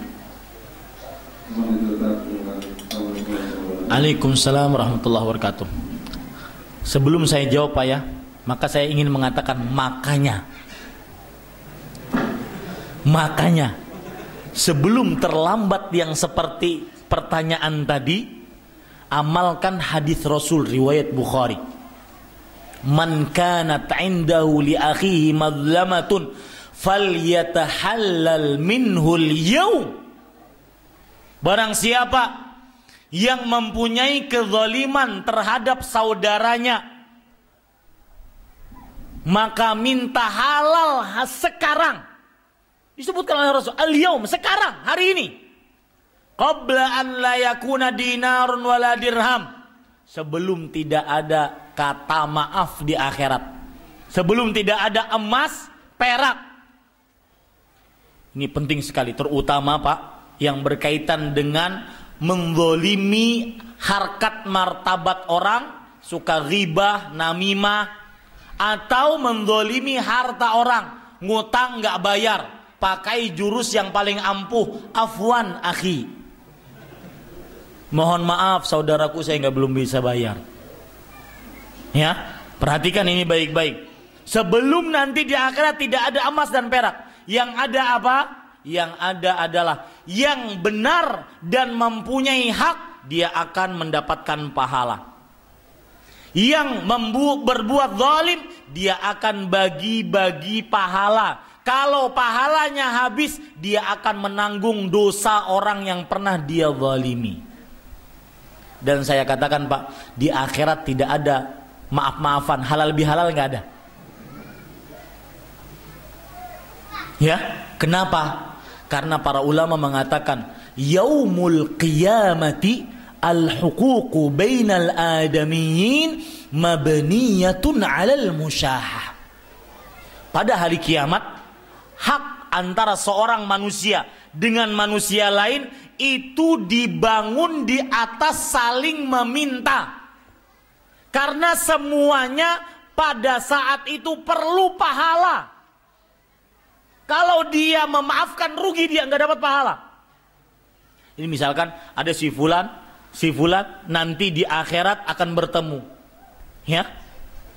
Waalaikumsalam warahmatullahi wabarakatuh. Sebelum saya jawab, Pak, ya, maka saya ingin mengatakan makanya sebelum terlambat yang seperti pertanyaan tadi, amalkan hadis Rasul riwayat Bukhari. Man kanat indahu li akhihi madlamatun falyatahallal minhu al-yawm. Barang siapa yang mempunyai kezaliman terhadap saudaranya, maka minta halal sekarang. Disebutkan oleh Rasul, al-yawm, sekarang, hari ini. Qabla an la yakuna dinarun wala dirham. Sebelum tidak ada kata maaf di akhirat. Sebelum tidak ada emas, perak. Ini penting sekali, terutama, Pak, yang berkaitan dengan menzalimi harkat martabat orang, suka ghibah, namimah, atau menzalimi harta orang, ngutang nggak bayar, pakai jurus yang paling ampuh, afwan akhi, mohon maaf saudaraku, saya belum bisa bayar. Ya, perhatikan ini baik-baik. Sebelum nanti di akhirat tidak ada emas dan perak, yang ada apa? Yang ada adalah yang benar dan mempunyai hak, dia akan mendapatkan pahala. Yang berbuat zalim, dia akan bagi-bagi pahala. Kalau pahalanya habis, dia akan menanggung dosa orang yang pernah dia zalimi. Dan saya katakan, Pak, di akhirat tidak ada maaf-maafan, halal bihalal nggak ada. Ya, kenapa? Karena para ulama mengatakan yaumul qiyamati al-huququ bainal adamiyyin mabniyatun 'alal musyahah. Pada hari kiamat, hak antara seorang manusia dengan manusia lain itu dibangun di atas saling meminta. Karena semuanya pada saat itu perlu pahala. Kalau dia memaafkan, rugi, dia nggak dapat pahala. Ini misalkan ada si fulan nanti di akhirat akan bertemu, ya,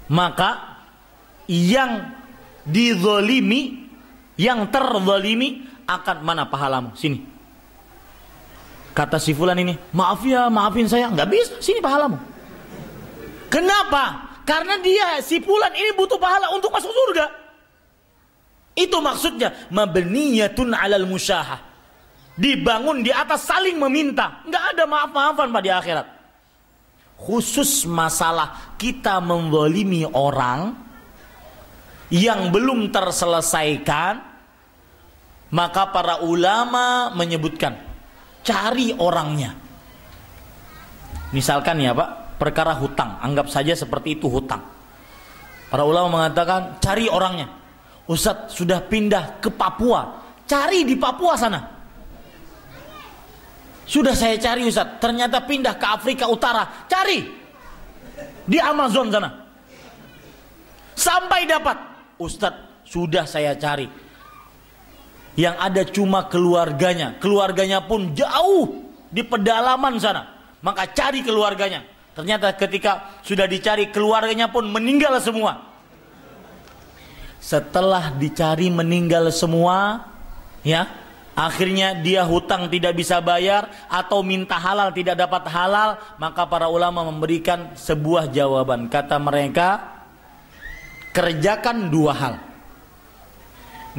maka yang dizalimi, yang terzalimi akan, mana pahalamu, sini. Kata si fulan ini, maaf ya, maafin saya, nggak bisa, sini pahalamu. Kenapa? Karena dia, si fulan ini butuh pahala untuk masuk surga. Itu maksudnya mabniyatun 'alal musyahah. Dibangun di atas saling meminta. Enggak ada maaf-maafan pada akhirat. Khusus masalah kita menzalimi orang yang belum terselesaikan, maka para ulama menyebutkan cari orangnya. Misalkan ya Pak, perkara hutang, anggap saja seperti itu hutang. Para ulama mengatakan cari orangnya. Ustadz sudah pindah ke Papua, cari di Papua sana. Sudah saya cari Ustadz, ternyata pindah ke Afrika Utara, cari di Amazon sana. Sampai dapat, Ustadz sudah saya cari. Yang ada cuma keluarganya, keluarganya pun jauh di pedalaman sana. Maka cari keluarganya. Ternyata ketika sudah dicari, keluarganya pun meninggal semua. Setelah dicari meninggal semua, ya, akhirnya dia hutang tidak bisa bayar atau minta halal tidak dapat halal, maka para ulama memberikan sebuah jawaban. Kata mereka, kerjakan dua hal.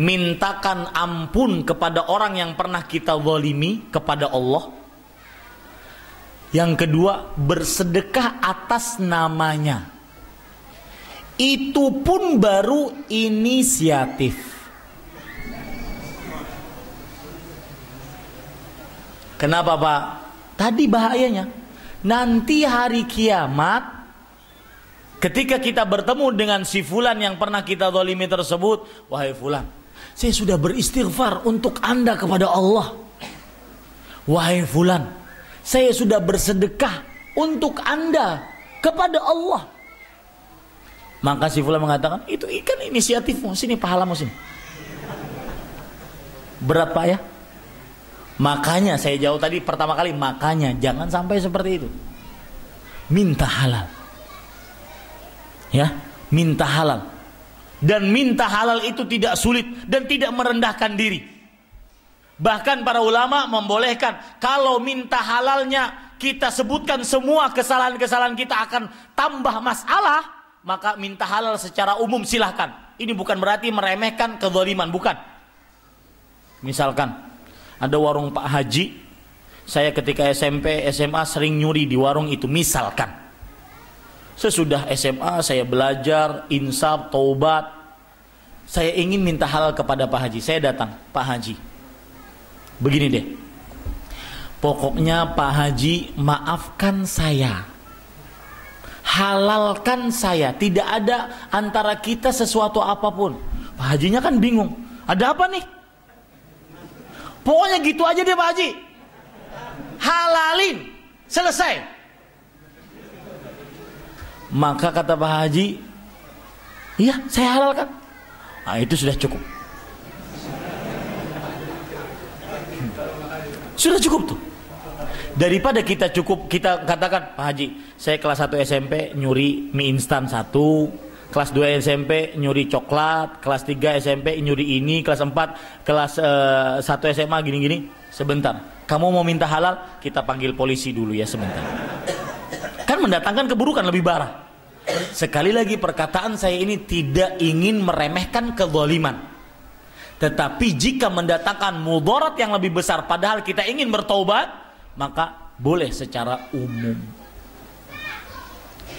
Mintakan ampun kepada orang yang pernah kita zalimi kepada Allah. Yang kedua, bersedekah atas namanya. Itu pun baru inisiatif. Kenapa Pak? Tadi bahayanya. Nanti hari kiamat, ketika kita bertemu dengan si fulan yang pernah kita zalimi tersebut, wahai fulan, saya sudah beristighfar untuk Anda kepada Allah. Wahai fulan, saya sudah bersedekah untuk Anda kepada Allah. Maka si fulan mengatakan, itu ikan inisiatifmu, sini pahalamu sini. Berat Pak ya? Makanya saya jauh tadi pertama kali, makanya jangan sampai seperti itu. Minta halal. Ya, minta halal. Dan minta halal itu tidak sulit dan tidak merendahkan diri. Bahkan para ulama membolehkan kalau minta halalnya kita sebutkan semua kesalahan-kesalahan kita akan tambah masalah, maka minta halal secara umum silahkan. Ini bukan berarti meremehkan kezaliman, bukan. Misalkan ada warung Pak Haji, saya ketika SMP, SMA sering nyuri di warung itu, misalkan. Sesudah SMA saya belajar, insaf, taubat. Saya ingin minta halal kepada Pak Haji. Saya datang, Pak Haji, begini deh, pokoknya Pak Haji maafkan saya, halalkan saya, tidak ada antara kita sesuatu apapun. Pak Hajinya kan bingung, ada apa nih? Pokoknya gitu aja deh Pak Haji, halalin, selesai. Maka kata Pak Haji, iya saya halalkan. Nah, itu sudah cukup. Sudah cukup tuh. Daripada kita katakan, Pak Haji, saya kelas 1 SMP nyuri mie instan 1, kelas 2 SMP nyuri coklat, kelas 3 SMP nyuri ini, kelas 4, kelas 1 SMA gini-gini. Sebentar, kamu mau minta halal, kita panggil polisi dulu ya sebentar. Kan mendatangkan keburukan lebih parah. Sekali lagi perkataan saya ini tidak ingin meremehkan kezaliman. Tetapi jika mendatangkan mudarat yang lebih besar padahal kita ingin bertaubat, maka boleh secara umum.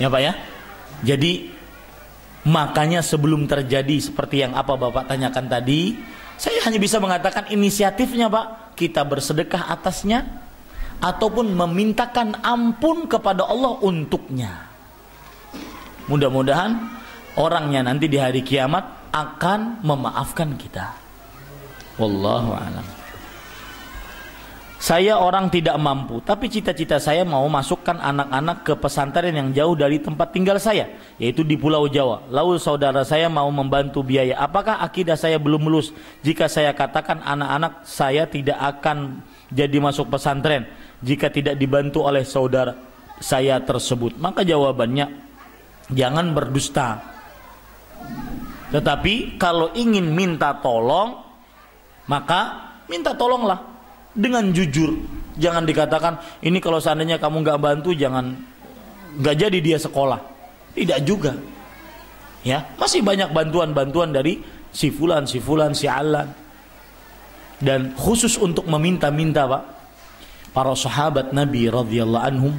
Ya Pak ya. Jadi makanya sebelum terjadi seperti yang apa Bapak tanyakan tadi, saya hanya bisa mengatakan inisiatifnya Pak, kita bersedekah atasnya ataupun memintakan ampun kepada Allah untuknya. Mudah-mudahan orangnya nanti di hari kiamat akan memaafkan kita. Wallahu a'lam. Saya orang tidak mampu, tapi cita-cita saya mau masukkan anak-anak ke pesantren yang jauh dari tempat tinggal saya, yaitu di Pulau Jawa. Lalu saudara saya mau membantu biaya. Apakah akidah saya belum lurus jika saya katakan anak-anak saya tidak akan jadi masuk pesantren jika tidak dibantu oleh saudara saya tersebut? Maka jawabannya, jangan berdusta. Tetapi kalau ingin minta tolong, maka minta tolonglah dengan jujur. Jangan dikatakan, ini kalau seandainya kamu gak bantu, nggak jadi dia sekolah. Tidak juga. Ya, masih banyak bantuan-bantuan dari si fulan, si alan. Dan khusus untuk meminta-minta, Pak, para sahabat Nabi radhiyallahu anhum,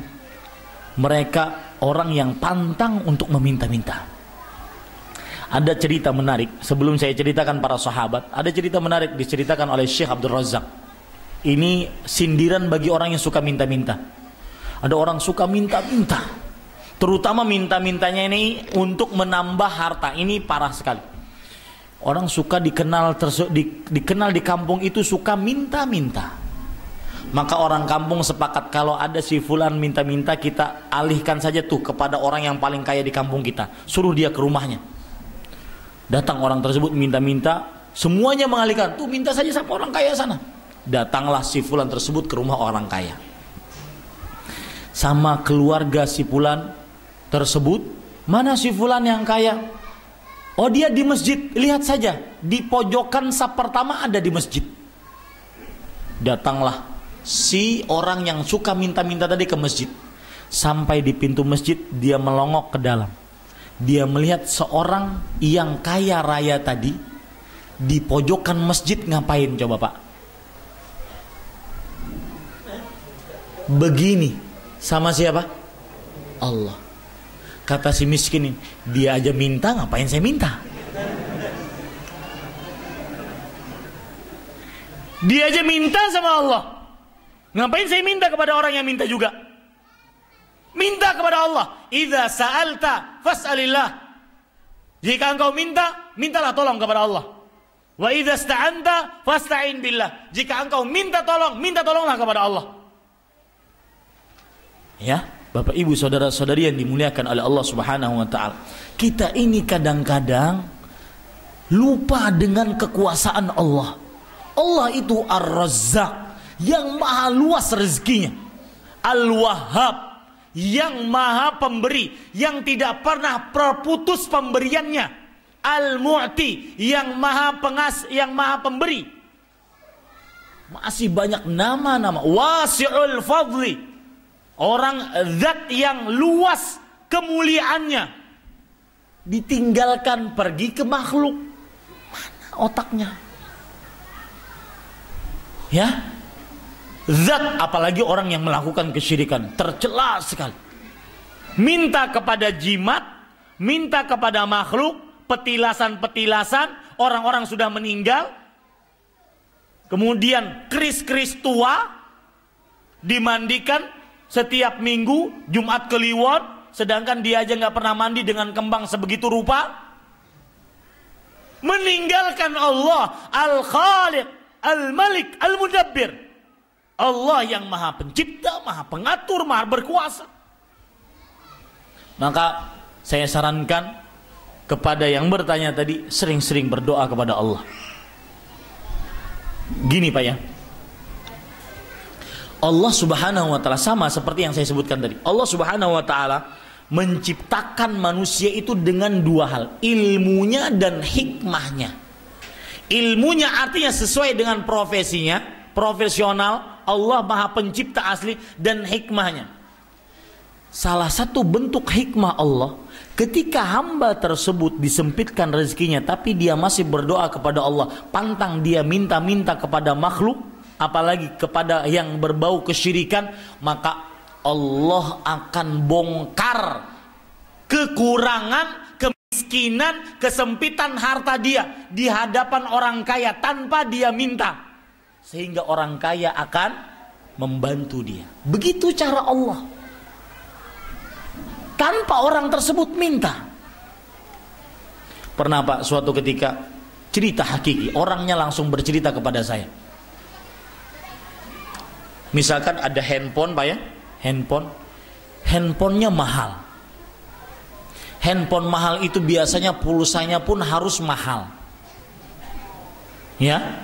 mereka orang yang pantang untuk meminta-minta. Ada cerita menarik, sebelum saya ceritakan para sahabat, ada cerita menarik diceritakan oleh Syekh Abdul Razak. Ini sindiran bagi orang yang suka minta-minta. Ada orang suka minta-minta, terutama minta-mintanya ini untuk menambah harta. Ini parah sekali. Orang suka dikenal di kampung itu suka minta-minta. Maka orang kampung sepakat kalau ada si fulan minta-minta, kita alihkan saja tuh kepada orang yang paling kaya di kampung kita. Suruh dia ke rumahnya. Datang orang tersebut minta-minta, semuanya mengalihkan, tuh minta saja sama orang kaya sana. Datanglah si fulan tersebut ke rumah orang kaya. Sama keluarga si fulan tersebut, mana si fulan yang kaya? Oh, dia di masjid, lihat saja, di pojokan saf pertama ada di masjid. Datanglah si orang yang suka minta-minta tadi ke masjid. Sampai di pintu masjid, dia melongok ke dalam. Dia melihat seorang yang kaya raya tadi di pojokan masjid ngapain, coba Pak? Begini sama siapa? Allah. Kata si miskin ini, dia aja minta, ngapain saya minta? Dia aja minta sama Allah, ngapain saya minta kepada orang yang minta juga? Minta kepada Allah. Idza sa'alta fas'alillah. Jika engkau minta, mintalah tolong kepada Allah. Wa idza ista'anta fasta'in billah. Jika engkau minta tolonglah kepada Allah. Ya, Bapak Ibu saudara-saudari yang dimuliakan oleh Allah Subhanahu wa taala. Kita ini kadang-kadang lupa dengan kekuasaan Allah. Allah itu Ar-Razzaq, yang maha luas rezekinya. Al-Wahhab, yang maha pemberi, yang tidak pernah terputus pemberiannya. Al-Mu'ti, yang maha pemberi. Masih banyak nama-nama. Wasi'ul Fadli, orang zat yang luas kemuliaannya, ditinggalkan pergi ke makhluk. Mana otaknya? Ya, zat, apalagi orang yang melakukan kesyirikan, tercela sekali. Minta kepada jimat, minta kepada makhluk, petilasan-petilasan, orang-orang sudah meninggal. Kemudian keris-keris tua dimandikan setiap minggu, Jumat Kliwon, sedangkan dia aja nggak pernah mandi dengan kembang sebegitu rupa. Meninggalkan Allah, Al-Khaliq, Al-Malik, Al-Mudabbir. Allah yang maha pencipta, maha pengatur, maha berkuasa. Maka saya sarankan kepada yang bertanya tadi, sering-sering berdoa kepada Allah. Gini Pak ya, Allah Subhanahu wa ta'ala sama seperti yang saya sebutkan tadi. Allah Subhanahu wa ta'ala menciptakan manusia itu dengan dua hal, ilmunya dan hikmahnya. Ilmunya artinya sesuai dengan profesinya, profesional. Allah maha pencipta asli, dan hikmahnya. Salah satu bentuk hikmah Allah, ketika hamba tersebut disempitkan rezekinya, tapi dia masih berdoa kepada Allah, pantang dia minta-minta kepada makhluk, apalagi kepada yang berbau kesyirikan, maka Allah akan bongkar kekurangan, kemiskinan, kesempitan harta dia di hadapan orang kaya tanpa dia minta. Sehingga orang kaya akan membantu dia. Begitu cara Allah, tanpa orang tersebut minta. Pernah Pak, suatu ketika, cerita hakiki, orangnya langsung bercerita kepada saya. Misalkan ada handphone Pak ya, handphonenya mahal. Handphone mahal itu biasanya pulsanya pun harus mahal. Ya.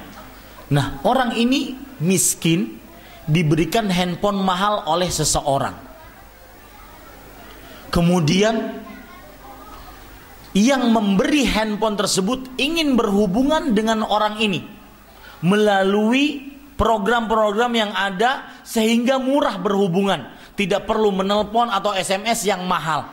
Nah, orang ini miskin, diberikan handphone mahal oleh seseorang. Kemudian yang memberi handphone tersebut ingin berhubungan dengan orang ini melalui program-program yang ada, sehingga murah berhubungan, tidak perlu menelpon atau SMS yang mahal.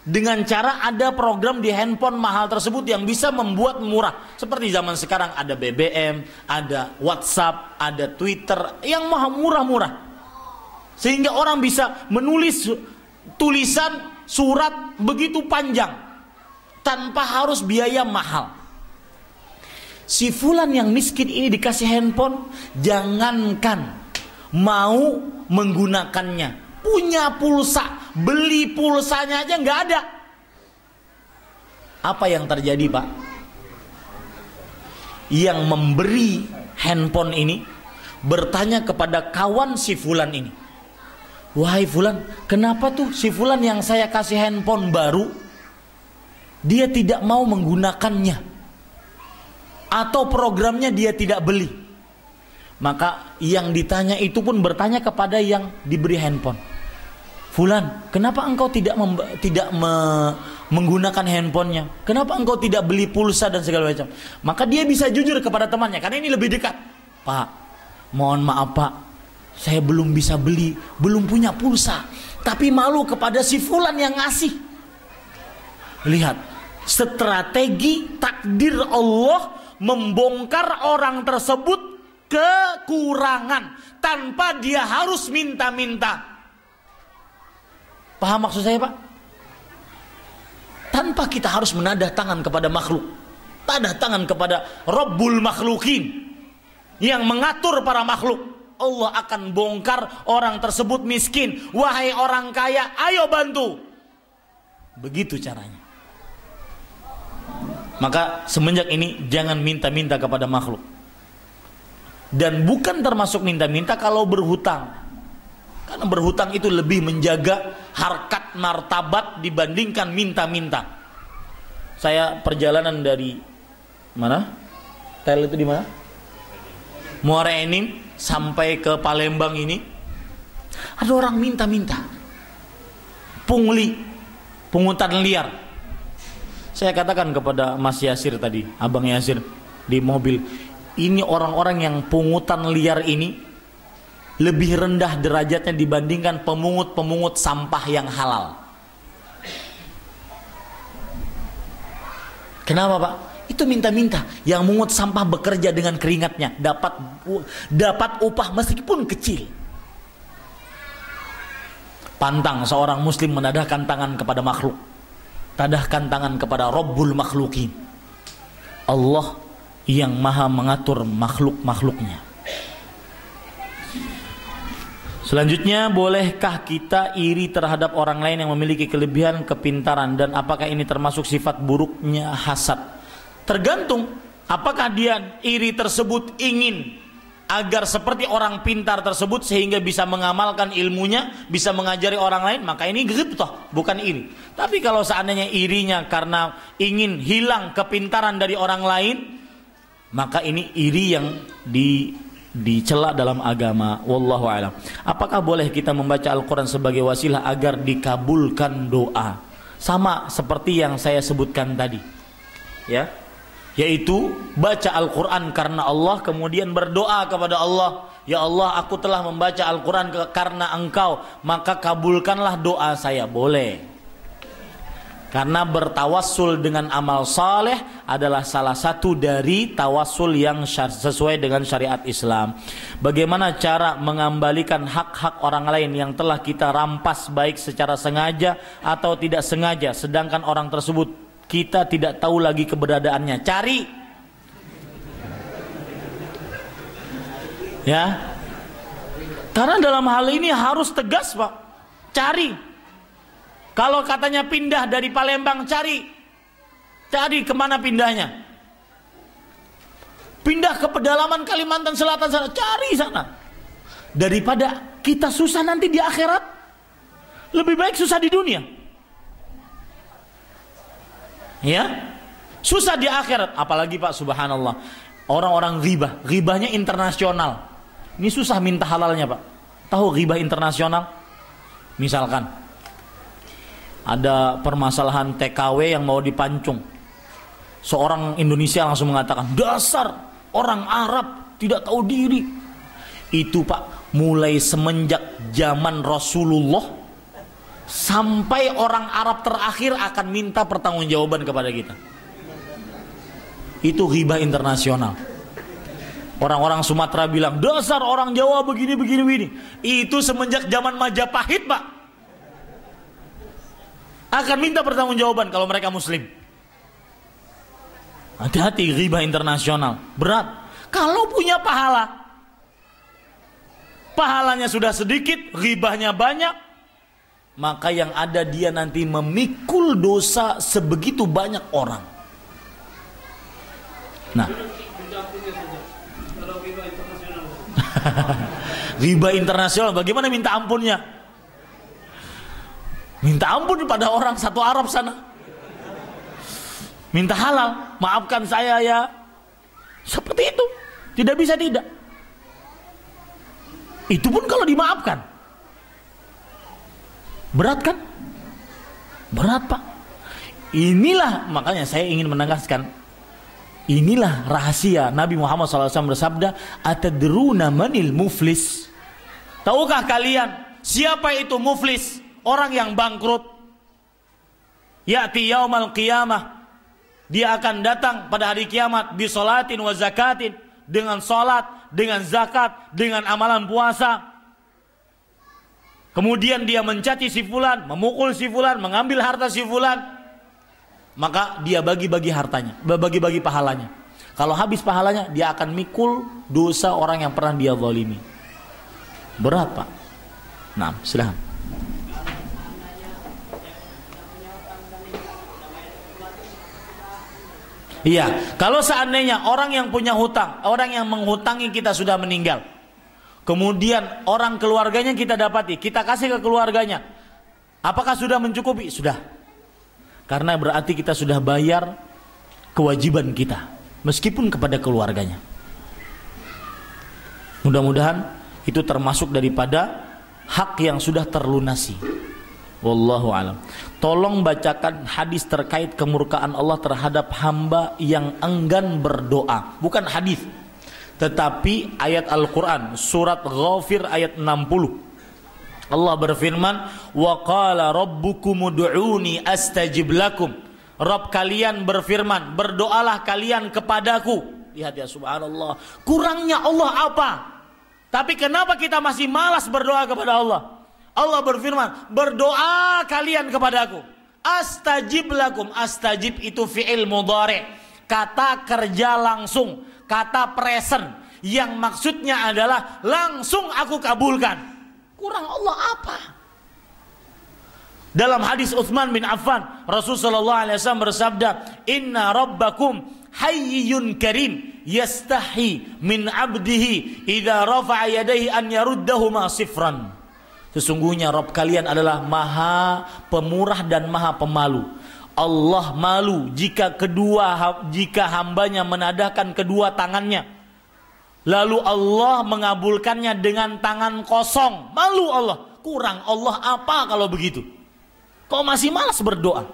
dengan cara ada program di handphone mahal tersebut yang bisa membuat murah. Seperti zaman sekarang ada BBM, ada WhatsApp, ada Twitter yang murah-murah. Sehingga orang bisa menulis tulisan surat begitu panjang tanpa harus biaya mahal. Si fulan yang miskin ini dikasih handphone, jangankan mau menggunakannya, punya pulsa, beli pulsanya aja nggak ada. Apa yang terjadi, Pak? Yang memberi handphone ini bertanya kepada kawan si fulan ini, wahai fulan, kenapa tuh si fulan yang saya kasih handphone baru dia tidak mau menggunakannya, atau programnya dia tidak beli? Maka yang ditanya itu pun bertanya kepada yang diberi handphone, fulan, kenapa engkau tidak menggunakan handphonenya? Kenapa engkau tidak beli pulsa dan segala macam? Maka dia bisa jujur kepada temannya karena ini lebih dekat. Pak, mohon maaf Pak, saya belum bisa beli, belum punya pulsa, tapi malu kepada si fulan yang ngasih. Lihat, strategi takdir Allah membongkar orang tersebut kekurangan tanpa dia harus minta-minta. Paham maksud saya, Pak? Tanpa kita harus menadah tangan kepada makhluk, tadah tangan kepada Rabbul Makhlukin yang mengatur para makhluk, Allah akan bongkar orang tersebut miskin. Wahai orang kaya, ayo bantu. Begitu caranya. Maka semenjak ini jangan minta-minta kepada makhluk. Dan bukan termasuk minta-minta kalau berhutang. Karena berhutang itu lebih menjaga harkat martabat dibandingkan minta-minta. Saya perjalanan dari mana? Tel itu di mana? Muara Enim sampai ke Palembang ini. Ada orang minta-minta. Pungli, pungutan liar. Saya katakan kepada Mas Yasir tadi, Abang Yasir di mobil, ini orang-orang yang pungutan liar ini lebih rendah derajatnya dibandingkan pemungut-pemungut sampah yang halal. Kenapa, Pak? Itu minta-minta. Yang mungut sampah bekerja dengan keringatnya, dapat upah meskipun kecil. Pantang seorang muslim menadahkan tangan kepada makhluk. Tadahkan tangan kepada Rabbul Makhlukin, Allah yang maha mengatur makhluk-makhluknya. Selanjutnya, bolehkah kita iri terhadap orang lain yang memiliki kelebihan kepintaran, dan apakah ini termasuk sifat buruknya hasad? Tergantung, apakah dia iri tersebut ingin agar seperti orang pintar tersebut sehingga bisa mengamalkan ilmunya, bisa mengajari orang lain, maka ini ghibtah, bukan iri. Tapi kalau seandainya irinya karena ingin hilang kepintaran dari orang lain, maka ini iri yang dicela dalam agama. Wallahu a'lam. Apakah boleh kita membaca Al-Quran sebagai wasilah agar dikabulkan doa? Sama seperti yang saya sebutkan tadi, ya, yaitu baca Al-Quran karena Allah, kemudian berdoa kepada Allah, ya Allah, aku telah membaca Al-Quran karena Engkau, maka kabulkanlah doa saya. Boleh. Karena bertawassul dengan amal saleh adalah salah satu dari tawassul yang sesuai dengan syariat Islam. Bagaimana cara mengembalikan hak-hak orang lain yang telah kita rampas baik secara sengaja atau tidak sengaja, sedangkan orang tersebut kita tidak tahu lagi keberadaannya? Cari. Ya. Karena dalam hal ini harus tegas, Pak. Cari. Kalau katanya pindah dari Palembang, cari kemana pindahnya. Pindah ke pedalaman Kalimantan Selatan sana, cari sana. Daripada kita susah nanti di akhirat, lebih baik susah di dunia. Ya, susah di akhirat. Apalagi, Pak, subhanallah, orang-orang ghibahnya internasional. Ini susah minta halalnya, Pak. Tahu ghibah internasional? Misalkan ada permasalahan TKW yang mau dipancung, seorang Indonesia langsung mengatakan, dasar orang Arab tidak tahu diri. Itu, Pak, mulai semenjak zaman Rasulullah sampai orang Arab terakhir akan minta pertanggungjawaban kepada kita. Itu ghibah internasional. Orang-orang Sumatera bilang, dasar orang Jawa begini. Itu semenjak zaman Majapahit, Pak. Akan minta pertanggungjawaban kalau mereka muslim. Hati-hati, ghibah internasional. Berat. Kalau punya pahalanya sudah sedikit, ghibahnya banyak, maka yang ada dia nanti memikul dosa sebegitu banyak orang. Nah, ghibah internasional, bagaimana minta ampunnya? Minta ampun pada orang satu Arab sana. Minta halal, maafkan saya ya. Seperti itu. Tidak bisa tidak. Itu pun kalau dimaafkan. Berat kan? Berat, Pak. Inilah makanya saya ingin menegaskan, inilah rahasia Nabi Muhammad SAW bersabda, atadruna manil muflis? Tahukah kalian siapa itu muflis? Orang yang bangkrut. Ya'ti yaumal qiyamah, dia akan datang pada hari kiamat bisolatin wa zakatin, dengan solat, dengan zakat, dengan amalan puasa. Kemudian dia mencaci si fulan, memukul si fulan, mengambil harta si fulan. Maka dia bagi-bagi hartanya, bagi-bagi pahalanya. Kalau habis pahalanya, dia akan mikul dosa orang yang pernah dia zalimi. Berat, Pak. Nah, silahkan. Iya, kalau seandainya orang yang punya hutang, orang yang menghutangi kita sudah meninggal, kemudian orang keluarganya kita dapati, kita kasih ke keluarganya, apakah sudah mencukupi? Sudah. Karena berarti kita sudah bayar kewajiban kita, meskipun kepada keluarganya. Mudah-mudahan itu termasuk daripada hak yang sudah terlunasi. Wallahu alam. Tolong bacakan hadis terkait kemurkaan Allah terhadap hamba yang enggan berdoa. Bukan hadis, tetapi ayat Al-Quran, surat Ghafir ayat 60. Allah berfirman, wa qala rabbukum ud'uni astajib lakum. Rabb kalian berfirman, berdoalah kalian kepadaku. Lihat ya, subhanallah, kurangnya Allah apa? Tapi kenapa kita masih malas berdoa kepada Allah? Allah berfirman, berdoa kalian kepadaku. Astajib lakum. Astajib itu fi'il mudhari', kata kerja langsung, kata present, yang maksudnya adalah langsung aku kabulkan. Kurang Allah apa? Dalam hadis Utsman bin Affan, Rasulullah SAW bersabda, inna rabbakum hayyun karim yastahi min abdihi idza rafa'a yadayhi an yaruddahuma sifran. Sesungguhnya Rabb kalian adalah maha pemurah dan maha pemalu. Allah malu jika hambanya menadahkan kedua tangannya, lalu Allah mengabulkannya dengan tangan kosong. Malu Allah. Kurang Allah apa kalau begitu? Kok masih malas berdoa?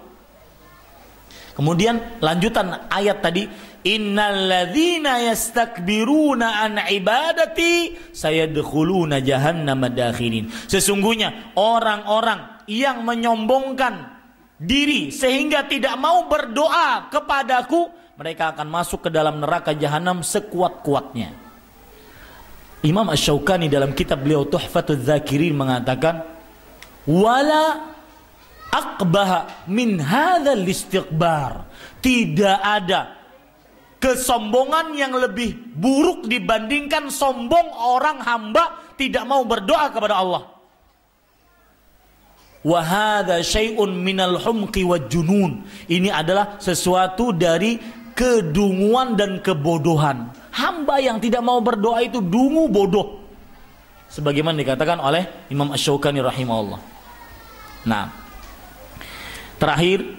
Kemudian lanjutan ayat tadi, innalladzina yastakbiruna an ibadati sayadkhuluna jahannama dakhirin. Sesungguhnya orang-orang yang menyombongkan diri sehingga tidak mau berdoa kepadaku, mereka akan masuk ke dalam neraka jahanam sekuat-kuatnya. Imam Asy-Syaukani dalam kitab beliau Tuhfatul Dzakirin mengatakan, wala aqbaha min hadzal istighbar. Tidak ada kesombongan yang lebih buruk dibandingkan sombong orang hamba tidak mau berdoa kepada Allah. Wa hadza syai'un minal humqi wal junun. Ini adalah sesuatu dari kedunguan dan kebodohan. Hamba yang tidak mau berdoa itu dungu, bodoh. Sebagaimana dikatakan oleh Imam Asy-Syaukani rahimahullah. Nah, terakhir,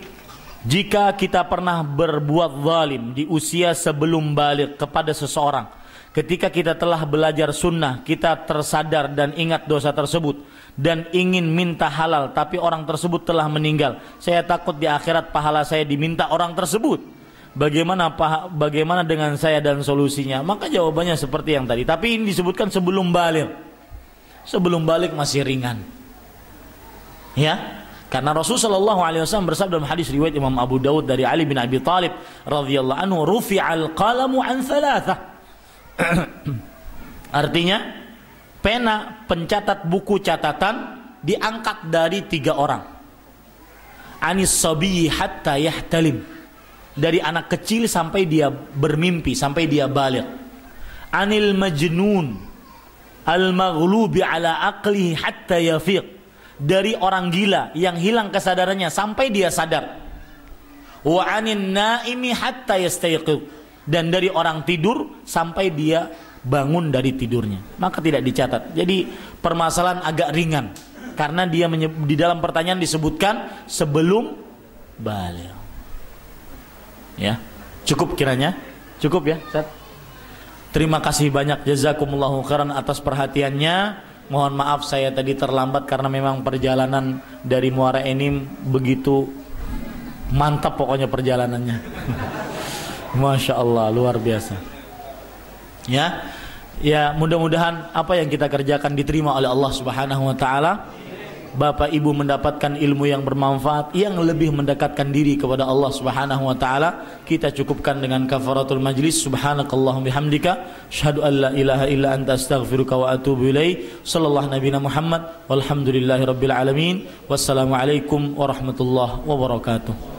jika kita pernah berbuat zalim di usia sebelum balik kepada seseorang, ketika kita telah belajar sunnah, kita tersadar dan ingat dosa tersebut dan ingin minta halal, tapi orang tersebut telah meninggal, saya takut di akhirat pahala saya diminta orang tersebut. Bagaimana dengan saya dan solusinya? Maka jawabannya seperti yang tadi, tapi ini disebutkan sebelum balik. Sebelum balik masih ringan, ya. Karena Rasulullah SAW bersabda dalam hadis riwayat Imam Abu Dawud dari Ali bin Abi Thalib radhiyallahu anhu, rufi'al qalamu an thalathah. Artinya pena pencatat buku catatan diangkat dari 3 orang. Anis sabiyyi hatta yahtalim, dari anak kecil sampai dia bermimpi, sampai dia baligh. Anil majnun al maghlubi ala aqlihi hatta yafiq, dari orang gila yang hilang kesadarannya sampai dia sadar. Wa anin naimi hatta yastayqid, dan dari orang tidur sampai dia bangun dari tidurnya. Maka tidak dicatat. Jadi permasalahan agak ringan karena dia di dalam pertanyaan disebutkan sebelum baligh. Ya, cukup kiranya? Cukup ya, Ustaz? Terima kasih banyak, jazakumullahu khairan atas perhatiannya. Mohon maaf saya tadi terlambat karena memang perjalanan dari Muara Enim begitu mantap pokoknya perjalanannya. Masya Allah, luar biasa. Ya, mudah-mudahan apa yang kita kerjakan diterima oleh Allah Subhanahu wa taala. Bapak Ibu mendapatkan ilmu yang bermanfaat, yang lebih mendekatkan diri kepada Allah Subhanahu wa taala. Kita cukupkan dengan kafaratul majlis. Subhanakallahumma bihamdika asyhadu an la ilaha illa anta astaghfiruka wa atubu ilaik. Sallallahu nabiyana Muhammad walhamdulillahirabbil alamin. Wassalamualaikum warahmatullahi wabarakatuh.